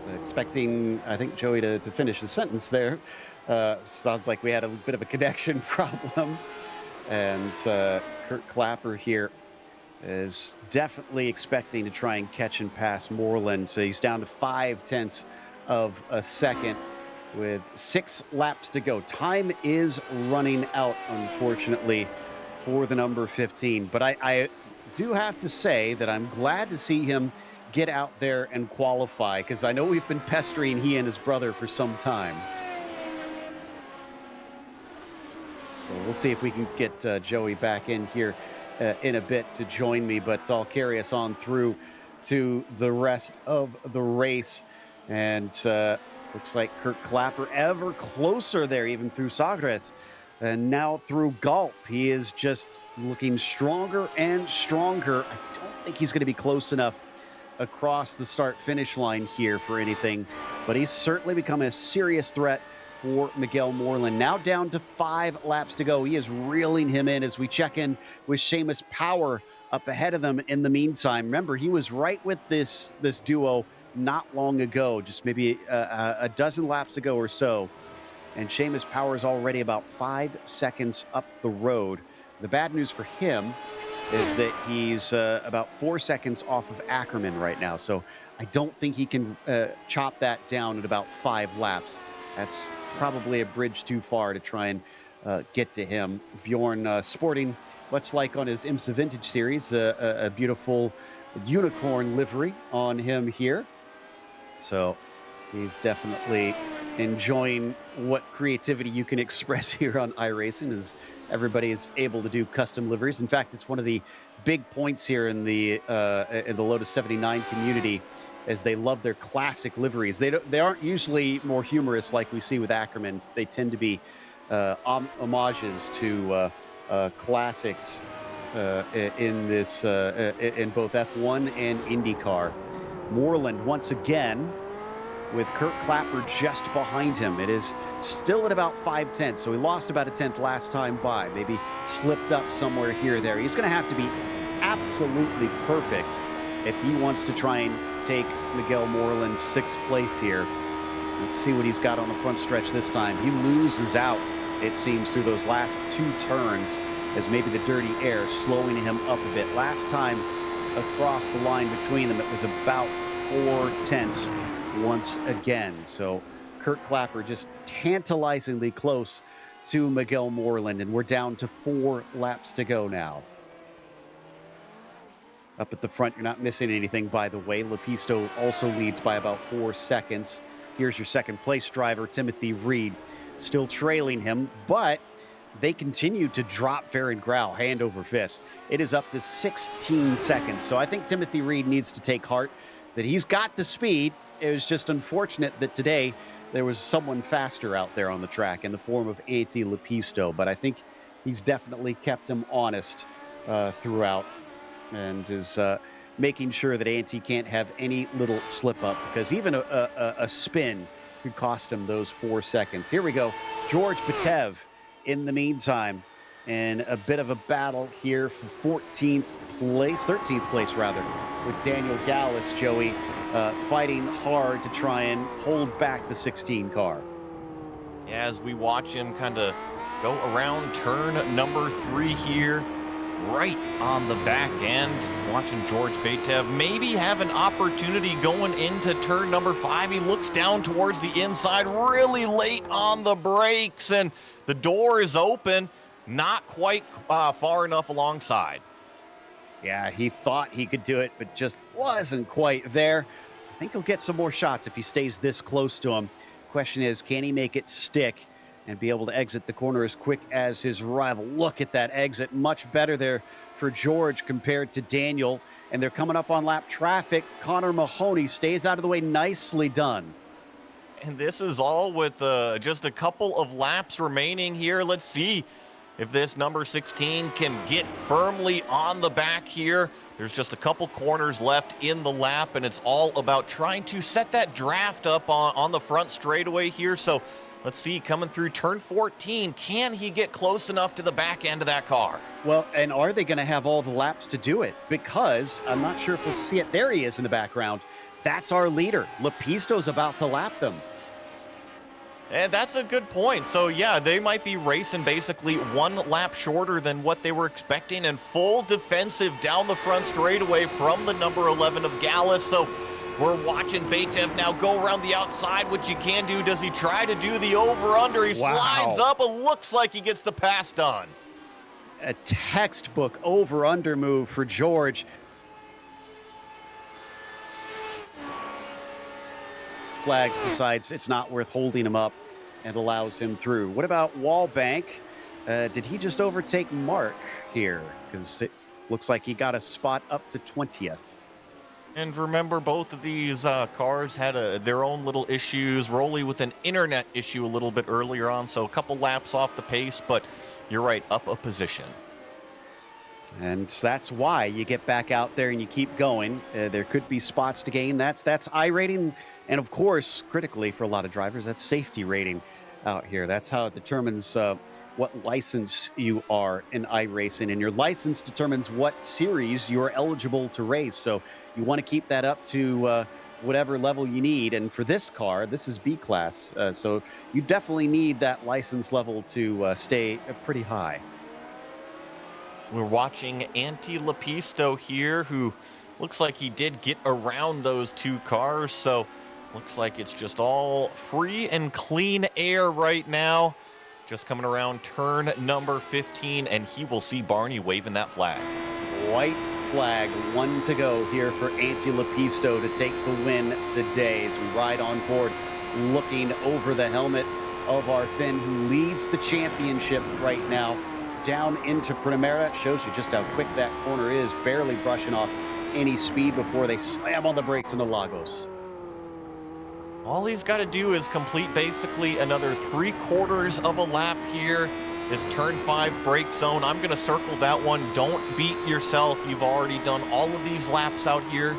I think, Joey, to finish the sentence there. Sounds like we had a bit of a connection problem. And Kurt Clapper here is definitely expecting to try and catch and pass Moreland. So he's down to 0.5 of a second with 6 laps to go. Time is running out, unfortunately, for the number 15. But I do have to say that I'm glad to see him get out there and qualify, because I know we've been pestering he and his brother for some time. So we'll see if we can get Joey back in here in a bit to join me, but I'll carry us on through to the rest of the race. And looks like Kurt Clapper ever closer there, even through Sagres. And now through Gulp, he is just looking stronger and stronger. I don't think he's going to be close enough across the start-finish line here for anything, but he's certainly become a serious threat for Miguel Moreland. Now down to 5 laps to go. He is reeling him in as we check in with Seamus Power up ahead of them in the meantime. Remember, he was right with this duo not long ago, just maybe a dozen laps ago or so. And Seamus Power is already about 5 seconds up the road. The bad news for him is that he's about 4 seconds off of Ackerman right now. So I don't think he can chop that down at about 5 laps. That's probably a bridge too far to try and get to him. Bjorn sporting, much like on his IMSA Vintage Series, a beautiful unicorn livery on him here. So he's definitely enjoying what creativity you can express here on iRacing, as everybody is able to do custom liveries. In fact, it's one of the big points here in the Lotus 79 community, as they love their classic liveries. They aren't usually more humorous like we see with Ackerman. They tend to be homages to classics in both F1 and IndyCar. Moreland once again with Kurt Clapper just behind him. It is still at about 0.5, so he lost about a tenth last time by. Maybe slipped up somewhere here or there. He's going to have to be absolutely perfect if he wants to try and take Miguel Moreland's 6th place here. Let's see what he's got on the front stretch this time. He loses out, it seems, through those last 2 turns, as maybe the dirty air slowing him up a bit. Last time across the line between them, it was about 0.4 once again. So Kurt Clapper just tantalizingly close to Miguel Moreland, and we're down to 4 laps to go now. Up at the front, you're not missing anything, by the way. Lepisto also leads by about 4 seconds. Here's your second place driver, Timothy Reed, still trailing him, but they continue to drop fair and growl, hand over fist. It is up to 16 seconds. So I think Timothy Reed needs to take heart that he's got the speed. It was just unfortunate that today there was someone faster out there on the track in the form of A.T. Lepisto, but I think he's definitely kept him honest throughout, and is making sure that A&T can't have any little slip up, because even a spin could cost him those 4 seconds. Here we go. George Patev in the meantime, in a bit of a battle here for 13th place rather, with Daniel Gallus, Joey, fighting hard to try and hold back the 16 car. As we watch him kind of go around turn number 3 here, right on the back end, watching George Patev maybe have an opportunity going into turn number 5. He looks down towards the inside really late on the brakes, and the door is open. not quite far enough alongside. Yeah, he thought he could do it, but just wasn't quite there. I think he'll get some more shots if he stays this close to him. Question is, can he make it stick and be able to exit the corner as quick as his rival? Look at that exit. Much better there for George compared to Daniel. And they're coming up on lap traffic. Connor Mahoney stays out of the way. Nicely done. And this is all with just a couple of laps remaining here. Let's see if this number 16 can get firmly on the back here. There's just a couple corners left in the lap, and it's all about trying to set that draft up on the front straightaway here. So let's see, coming through turn 14, can he get close enough to the back end of that car? Well, and are they going to have all the laps to do it? Because I'm not sure if we'll see it. There he is in the background. That's our leader. Lepisto's about to lap them. And that's a good point. So, yeah, they might be racing basically one lap shorter than what they were expecting, and full defensive down the front straightaway from the number 11 of Gallus. So we're watching Betev now go around the outside, which he can do. Does he try to do the over-under? He slides up. It looks like he gets the pass done. A textbook over-under move for George. Flags decides it's not worth holding him up and allows him through. What about Wallbank? Did he just overtake Mark here? Because it looks like he got a spot up to 20th. And remember, both of these cars had their own little issues. Rolly with an internet issue a little bit earlier on, so a couple laps off the pace, but you're right, up a position. And that's why you get back out there and you keep going. There could be spots to gain. That's iRating. And of course, critically for a lot of drivers, that's safety rating out here. That's how it determines what license you are in iRacing. And your license determines what series you're eligible to race. So you want to keep that up to whatever level you need. And for this car, this is B class. So you definitely need that license level to stay pretty high. We're watching Anti Lepisto here, who looks like he did get around those two cars. So looks like it's just all free and clean air right now. Just coming around turn number 15, and he will see Barney waving that flag. White flag, 1 to go here for Anti Lepisto to take the win today as we ride on board, looking over the helmet of our Finn, who leads the championship right now. Down into Primera, shows you just how quick that corner is, barely brushing off any speed before they slam on the brakes into Lagos. All he's got to do is complete basically another 3/4 of a lap here. This turn 5 brake zone, I'm going to circle that one. Don't beat yourself. You've already done all of these laps out here.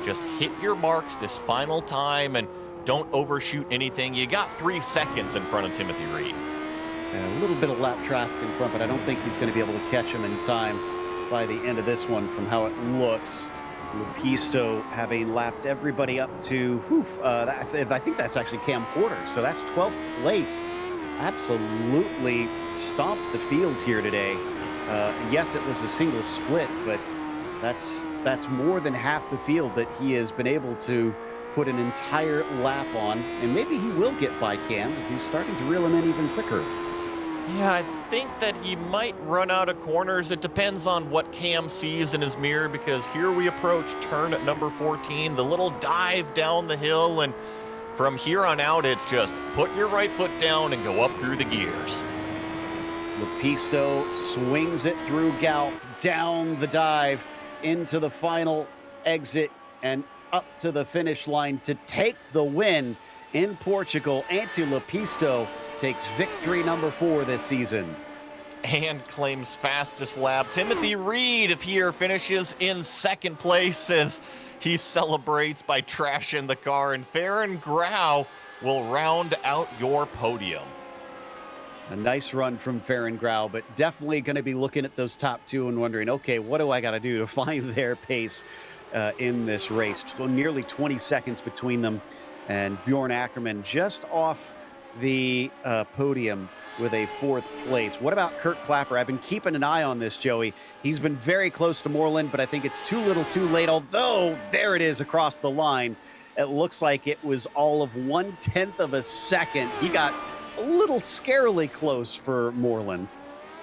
Just hit your marks this final time and don't overshoot anything. You got 3 seconds in front of Timothy Reed. A little bit of lap traffic in front, but I don't think he's going to be able to catch him in time by the end of this one from how it looks. Lepisto having lapped everybody up to, I think that's actually Cam Porter, so that's 12th place. Absolutely stomped the field here today. Yes, it was a single split, but that's more than half the field that he has been able to put an entire lap on, and maybe he will get by Cam as he's starting to reel him in even quicker. Yeah, I think that he might run out of corners. It depends on what Cam sees in his mirror, because here we approach turn number 14, the little dive down the hill, and from here on out, it's just put your right foot down and go up through the gears. Lepisto swings it through Galp, down the dive, into the final exit, and up to the finish line to take the win in Portugal. Anti Lepisto takes victory number 4 this season. And claims fastest lap. Timothy Reed here finishes in 2nd place as he celebrates by trashing the car, and Farron Grau will round out your podium. A nice run from Farron Grau, but definitely going to be looking at those top 2 and wondering, okay, what do I got to do to find their pace in this race? So nearly 20 seconds between them, and Bjorn Ackerman just off the podium with a 4th place. What about Kurt Clapper? I've been keeping an eye on this, Joey. He's been very close to Moreland, but I think it's too little too late, although there it is across the line. It looks like it was all of 1/10 of a second. He got a little scarily close for Moreland.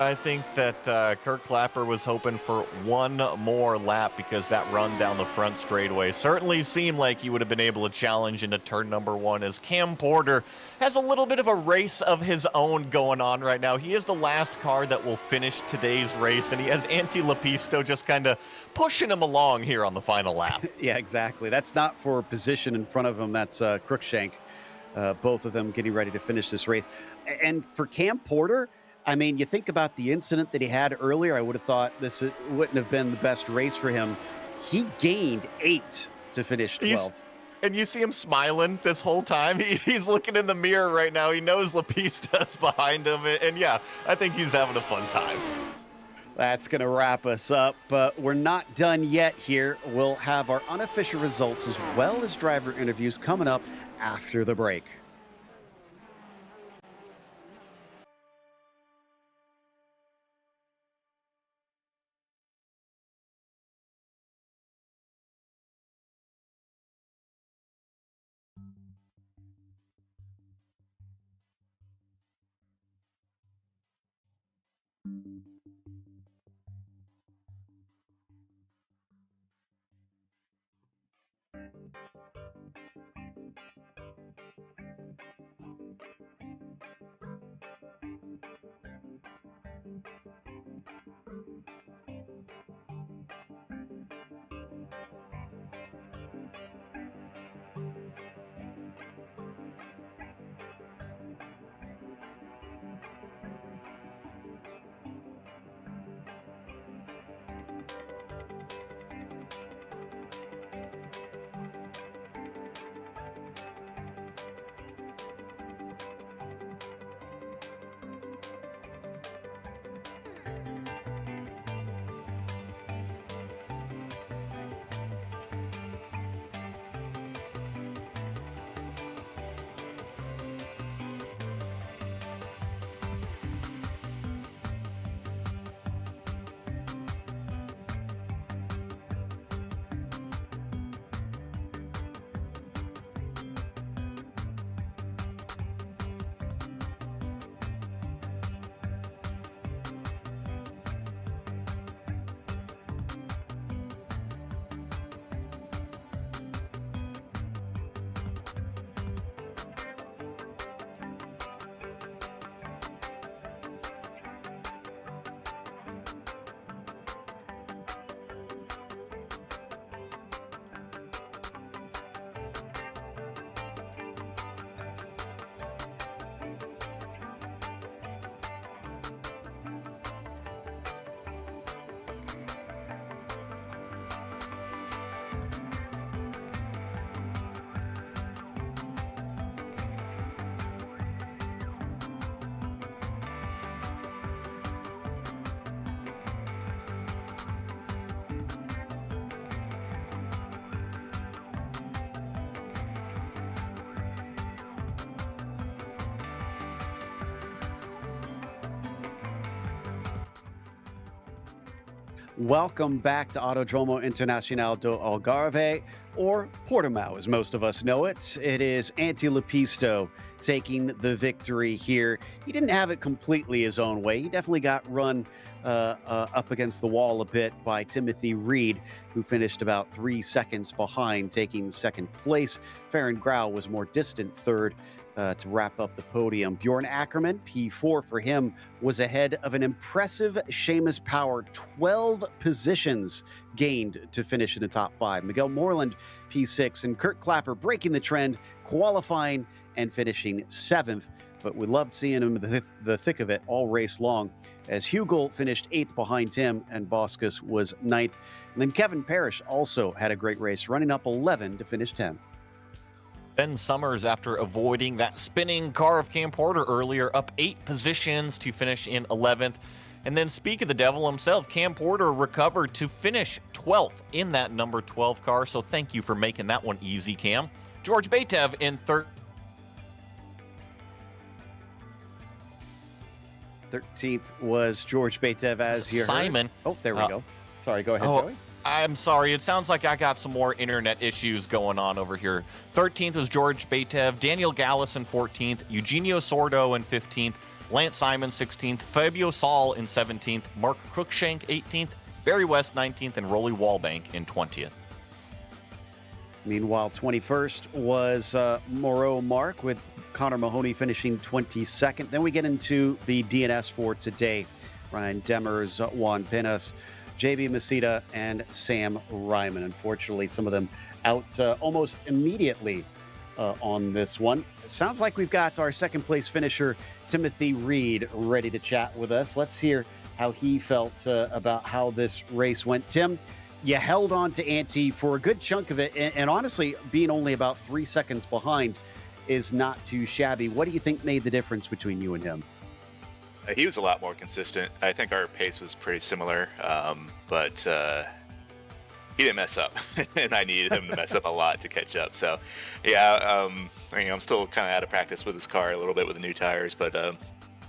I think that Kurt Clapper was hoping for one more lap because that run down the front straightaway certainly seemed like he would have been able to challenge into turn number 1, as Cam Porter has a little bit of a race of his own going on right now. He is the last car that will finish today's race, and he has Antti Lepisto just kind of pushing him along here on the final lap. Yeah, exactly. That's not for position in front of him. That's Crookshank. Both of them getting ready to finish this race. And for Cam Porter, I mean, you think about the incident that he had earlier, I would have thought this wouldn't have been the best race for him. He gained 8 to finish 12th. And you see him smiling this whole time. He's looking in the mirror right now. He knows Lepista's behind him. And yeah, I think he's having a fun time. That's going to wrap us up, but we're not done yet here. We'll have our unofficial results as well as driver interviews coming up after the break. Welcome back to Autodromo Internacional do Algarve, or Portimão as most of us know it. It is Antti Lepisto taking the victory here. He didn't have it completely his own way. He definitely got run up against the wall a bit by Timothy Reed, who finished about 3 seconds behind, taking second place. Farron Grau was more distant third to wrap up the podium. Bjorn Ackerman, P4 for him, was ahead of an impressive Seamus Power, 12 positions gained to finish in the top 5. Miguel Moreland, P6, and Kurt Clapper breaking the trend, qualifying and finishing 7th. But we loved seeing him in the thick of it all race long, as Hugel finished 8th behind him and Boskus was 9th. And then Kevin Parrish also had a great race, running up 11 to finish 10th. Ben Summers, after avoiding that spinning car of Cam Porter earlier, up 8 positions to finish in 11th. And then, speak of the devil himself, Cam Porter recovered to finish 12th in that number 12 car. So thank you for making that one easy, Cam. George Batev in 13th was George Batev, as you heard. Simon. Oh, there we go. Sorry, go ahead, Joey. I'm sorry. It sounds like I got some more internet issues going on over here. 13th was George Batev, Daniel Gallus in 14th, Eugenio Sordo in 15th, Lance Simon 16th, Fabio Saul in 17th, Mark Cruikshank 18th, Barry West 19th, and Rolly Wallbank in 20th. Meanwhile, 21st was Moreau Mark, with Connor Mahoney finishing 22nd. Then we get into the DNS for today. Ryan Demers, Juan Pinas, JB Masita, and Sam Ryman. Unfortunately, some of them out almost immediately on this one. Sounds like we've got our second place finisher, Timothy Reed, ready to chat with us. Let's hear how he felt about how this race went. Tim, you held on to Ante for a good chunk of it, and honestly, being only about 3 seconds behind is not too shabby. What do you think made the difference between you and him? He was a lot more consistent. I think our pace was pretty similar, but he didn't mess up, and I needed him to mess up a lot to catch up. So, yeah, I'm still kind of out of practice with his car a little bit with the new tires, but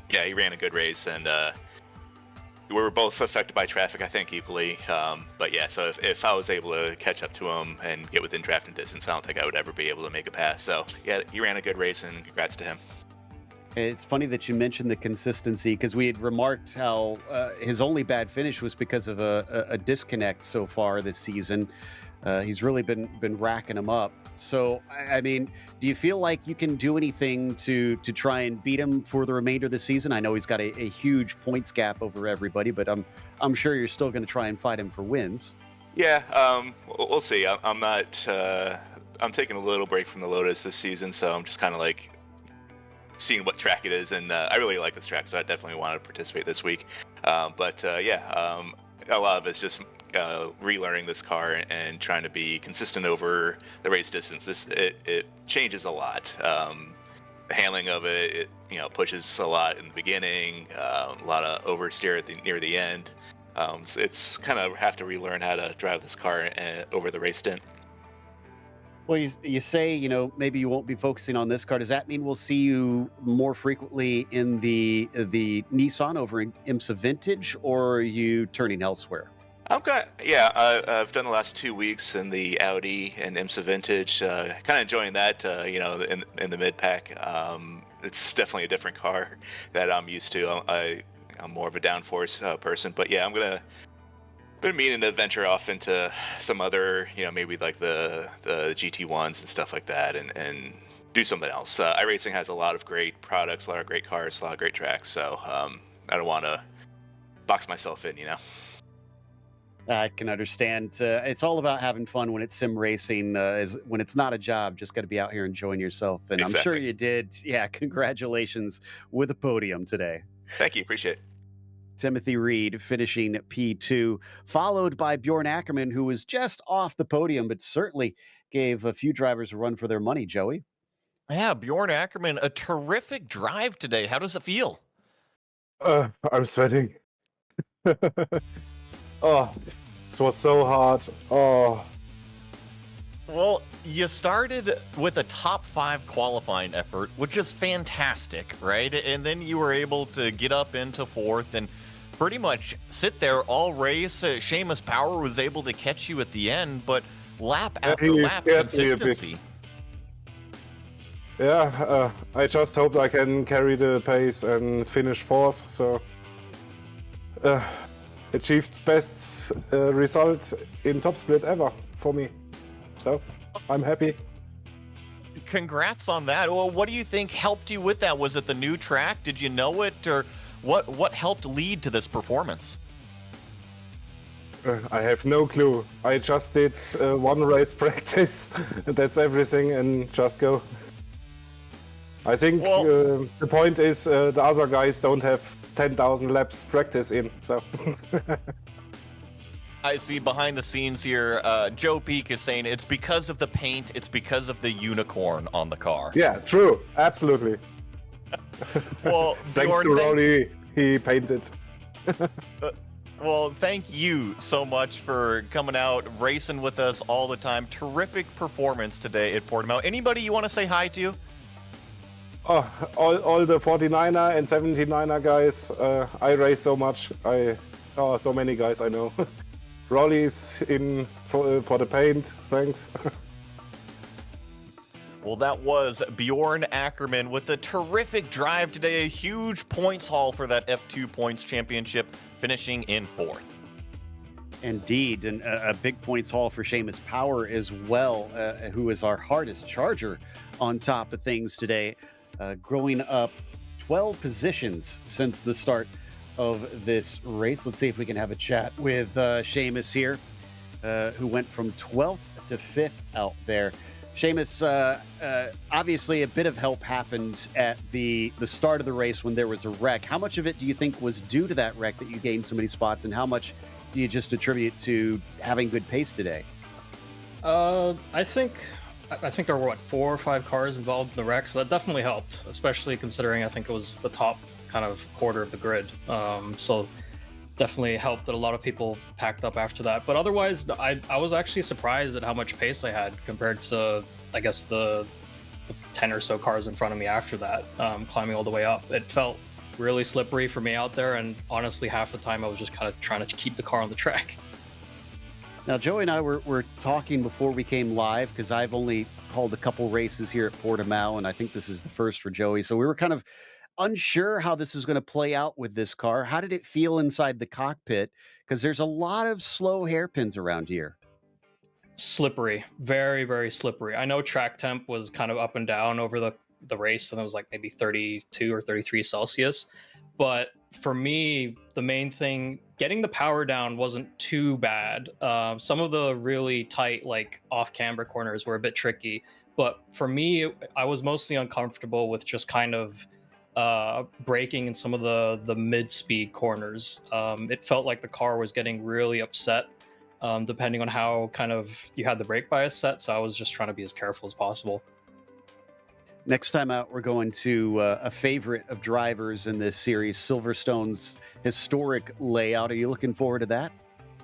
yeah, he ran a good race, and we were both affected by traffic, I think, equally. But yeah, so if I was able to catch up to him and get within drafting distance, I don't think I would ever be able to make a pass. So yeah, he ran a good race, and congrats to him. It's funny that you mentioned the consistency, because we had remarked how his only bad finish was because of a disconnect so far this season. He's really been racking them up. So, I mean, do you feel like you can do anything to try and beat him for the remainder of the season? I know he's got a huge points gap over everybody, but I'm sure you're still going to try and fight him for wins. Yeah, we'll see. I'm not. I'm taking a little break from the Lotus this season, so I'm just kind of like seeing what track it is, and I really like this track, so I definitely want to participate this week. But yeah, a lot of it's just relearning this car and trying to be consistent over the race distance. It changes a lot. The handling of it pushes a lot in the beginning, a lot of oversteer near the end. So it's kind of have to relearn how to drive this car over the race stint. Well, you say, maybe you won't be focusing on this car. Does that mean we'll see you more frequently in the Nissan over in IMSA Vintage, or are you turning elsewhere? I've done the last 2 weeks in the Audi and IMSA Vintage. Kind of enjoying that, in the mid pack. It's definitely a different car that I'm used to. I'm more of a downforce person, but yeah, been meaning to venture off into some other, maybe like the GT1s and stuff like that, and do something else. iRacing has a lot of great products, a lot of great cars, a lot of great tracks. So I don't want to box myself in, I can understand. It's all about having fun when it's sim racing. When it's not a job, just got to be out here enjoying yourself. And Exactly. I'm sure you did. Yeah, congratulations with the podium today. Thank you, appreciate it. Timothy Reed finishing P2, followed by Bjorn Ackerman, who was just off the podium, but certainly gave a few drivers a run for their money, Joey. Yeah, Bjorn Ackerman, a terrific drive today. How does it feel? I'm sweating. Oh, this was so hard. Oh. Well, you started with a top 5 qualifying effort, which is fantastic, right? And then you were able to get up into 4th and pretty much sit there all race. Seamus Power was able to catch you at the end, but lap after lap, consistency. Yeah, I just hope I can carry the pace and finish 4th. So, achieved best result in top split ever for me. So, I'm happy. Congrats on that. Well, what do you think helped you with that? Was it the new track? Did you know it? Or what helped lead to this performance? I have no clue. I just did one race practice. That's everything, and just go. I think the point is the other guys don't have 10,000 laps practice in, so. I see behind the scenes here, Joe Peak is saying it's because of the paint, it's because of the unicorn on the car. Yeah, true. Absolutely. Well, thanks Bjorn, to Ronnie, he painted. Well, thank you so much for coming out, racing with us all the time. Terrific performance today at Portimão. Anybody you want to say hi to? Oh, all the 49er and 79er guys. I race so much. So many guys I know. Rolly's in for the paint. Thanks. Well, that was Bjorn Ackerman with a terrific drive today, a huge points haul for that F2 Points Championship, finishing in 4th. Indeed, and a big points haul for Seamus Power as well, who is our hardest charger on top of things today, growing up 12 positions since the start of this race. Let's see if we can have a chat with Seamus here, who went from 12th to 5th out there. Seamus, obviously a bit of help happened at the start of the race when there was a wreck. How much of it do you think was due to that wreck that you gained so many spots, and how much do you just attribute to having good pace today? I think there were 4 or 5 cars involved in the wreck, so that definitely helped, especially considering I think it was the top kind of quarter of the grid. So definitely helped that a lot of people packed up after that. But otherwise, I was actually surprised at how much pace I had compared to, I guess, the 10 or so cars in front of me after that, climbing all the way up. It felt really slippery for me out there, and honestly, half the time I was just kind of trying to keep the car on the track. Now, Joey and I were talking before we came live, because I've only called a couple races here at Portimão, and I think this is the first for Joey. So we were kind of unsure how this is going to play out with this car. How did it feel inside the cockpit? Because there's a lot of slow hairpins around here. Slippery, very, very slippery. I know track temp was kind of up and down over the race, and it was like maybe 32 or 33 Celsius. But for me, the main thing, getting the power down wasn't too bad. Some of the really tight, like off-camber corners were a bit tricky. But for me, I was mostly uncomfortable with just kind of braking in some of the mid-speed corners. It felt like the car was getting really upset, depending on how kind of you had the brake bias set. So I was just trying to be as careful as possible. Next time out, we're going to a favorite of drivers in this series, Silverstone's historic layout. Are you looking forward to that?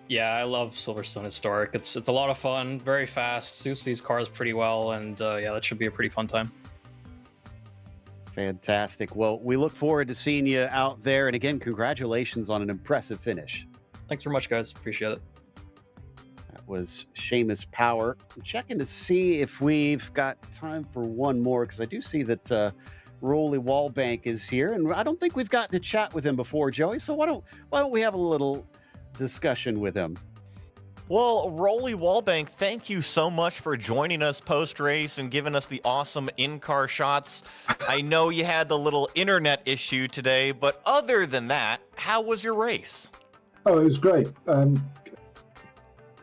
Yeah, I love Silverstone Historic. It's a lot of fun, very fast, suits these cars pretty well, and yeah, that should be a pretty fun time. Fantastic. Well, we look forward to seeing you out there. And again, congratulations on an impressive finish. Thanks very much, guys. Appreciate it. That was Seamus Power. I'm checking to see if we've got time for one more, because I do see that Rolly Wallbank is here, and I don't think we've gotten to chat with him before, Joey. So why don't we have a little discussion with him? Well, Rolly Wallbank, thank you so much for joining us post-race and giving us the awesome in-car shots. I know you had the little internet issue today, but other than that, how was your race? Oh, it was great. I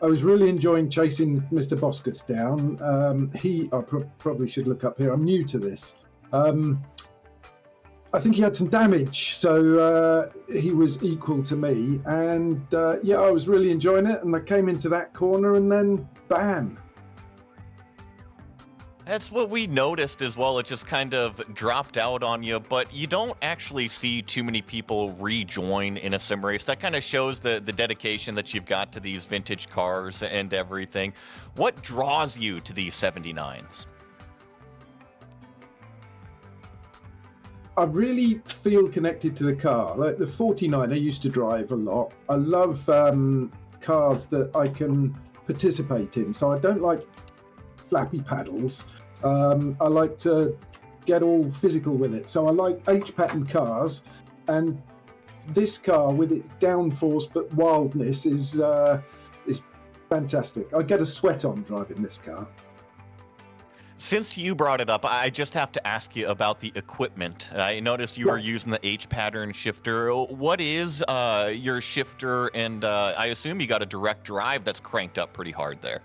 was really enjoying chasing Mr. Boscus down. I probably should look up here. I'm new to this. I think he had some damage, so he was equal to me. And yeah, I was really enjoying it. And I came into that corner and then bam. That's what we noticed as well. It just kind of dropped out on you, but you don't actually see too many people rejoin in a sim race. That kind of shows the dedication that you've got to these vintage cars and everything. What draws you to these 79s? I really feel connected to the car. Like the 49 I used to drive a lot. I love cars that I can participate in. So I don't like flappy paddles. I like to get all physical with it. So I like H-pattern cars, and this car with its downforce but wildness is fantastic. I get a sweat on driving this car. Since you brought it up, I just have to ask you about the equipment. I noticed you were using the H-pattern shifter. What is your shifter? And I assume you got a direct drive that's cranked up pretty hard there.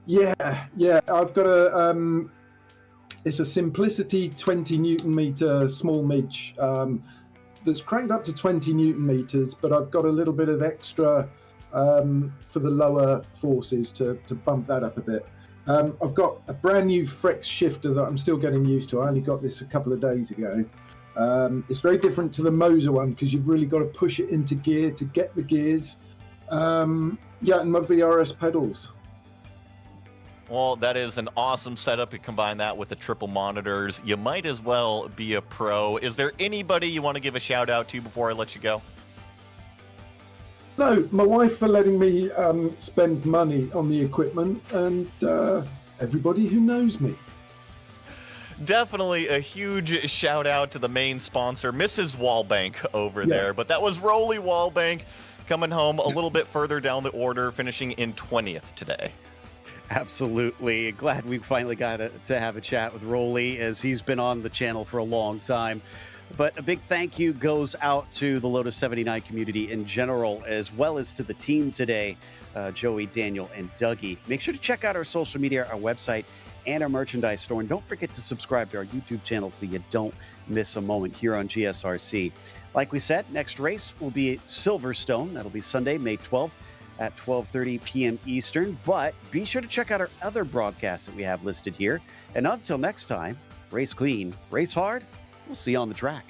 Yeah. I've got it's a Simplicity 20 Newton meter small midge that's cranked up to 20 Newton meters, but I've got a little bit of extra for the lower forces to bump that up a bit. I've got a brand new Frex shifter that I'm still getting used to. I only got this a couple of days ago. It's very different to the Moser one because you've really got to push it into gear to get the gears. And my VRS pedals. Well, that is an awesome setup. You combine that with the triple monitors. You might as well be a pro. Is there anybody you want to give a shout out to before I let you go? No, my wife for letting me spend money on the equipment, and everybody who knows me. Definitely a huge shout out to the main sponsor, Mrs. Wallbank over there. But that was Rolly Wallbank coming home a little bit further down the order, finishing in 20th today. Absolutely. Glad we finally got to have a chat with Rolly, as he's been on the channel for a long time. But a big thank you goes out to the Lotus 79 community in general, as well as to the team today, Joey, Daniel, and Dougie. Make sure to check out our social media, our website, and our merchandise store. And don't forget to subscribe to our YouTube channel so you don't miss a moment here on GSRC. Like we said, next race will be at Silverstone. That'll be Sunday, May 12th at 12:30 p.m. Eastern. But be sure to check out our other broadcasts that we have listed here. And until next time, race clean, race hard. We'll see you on the track.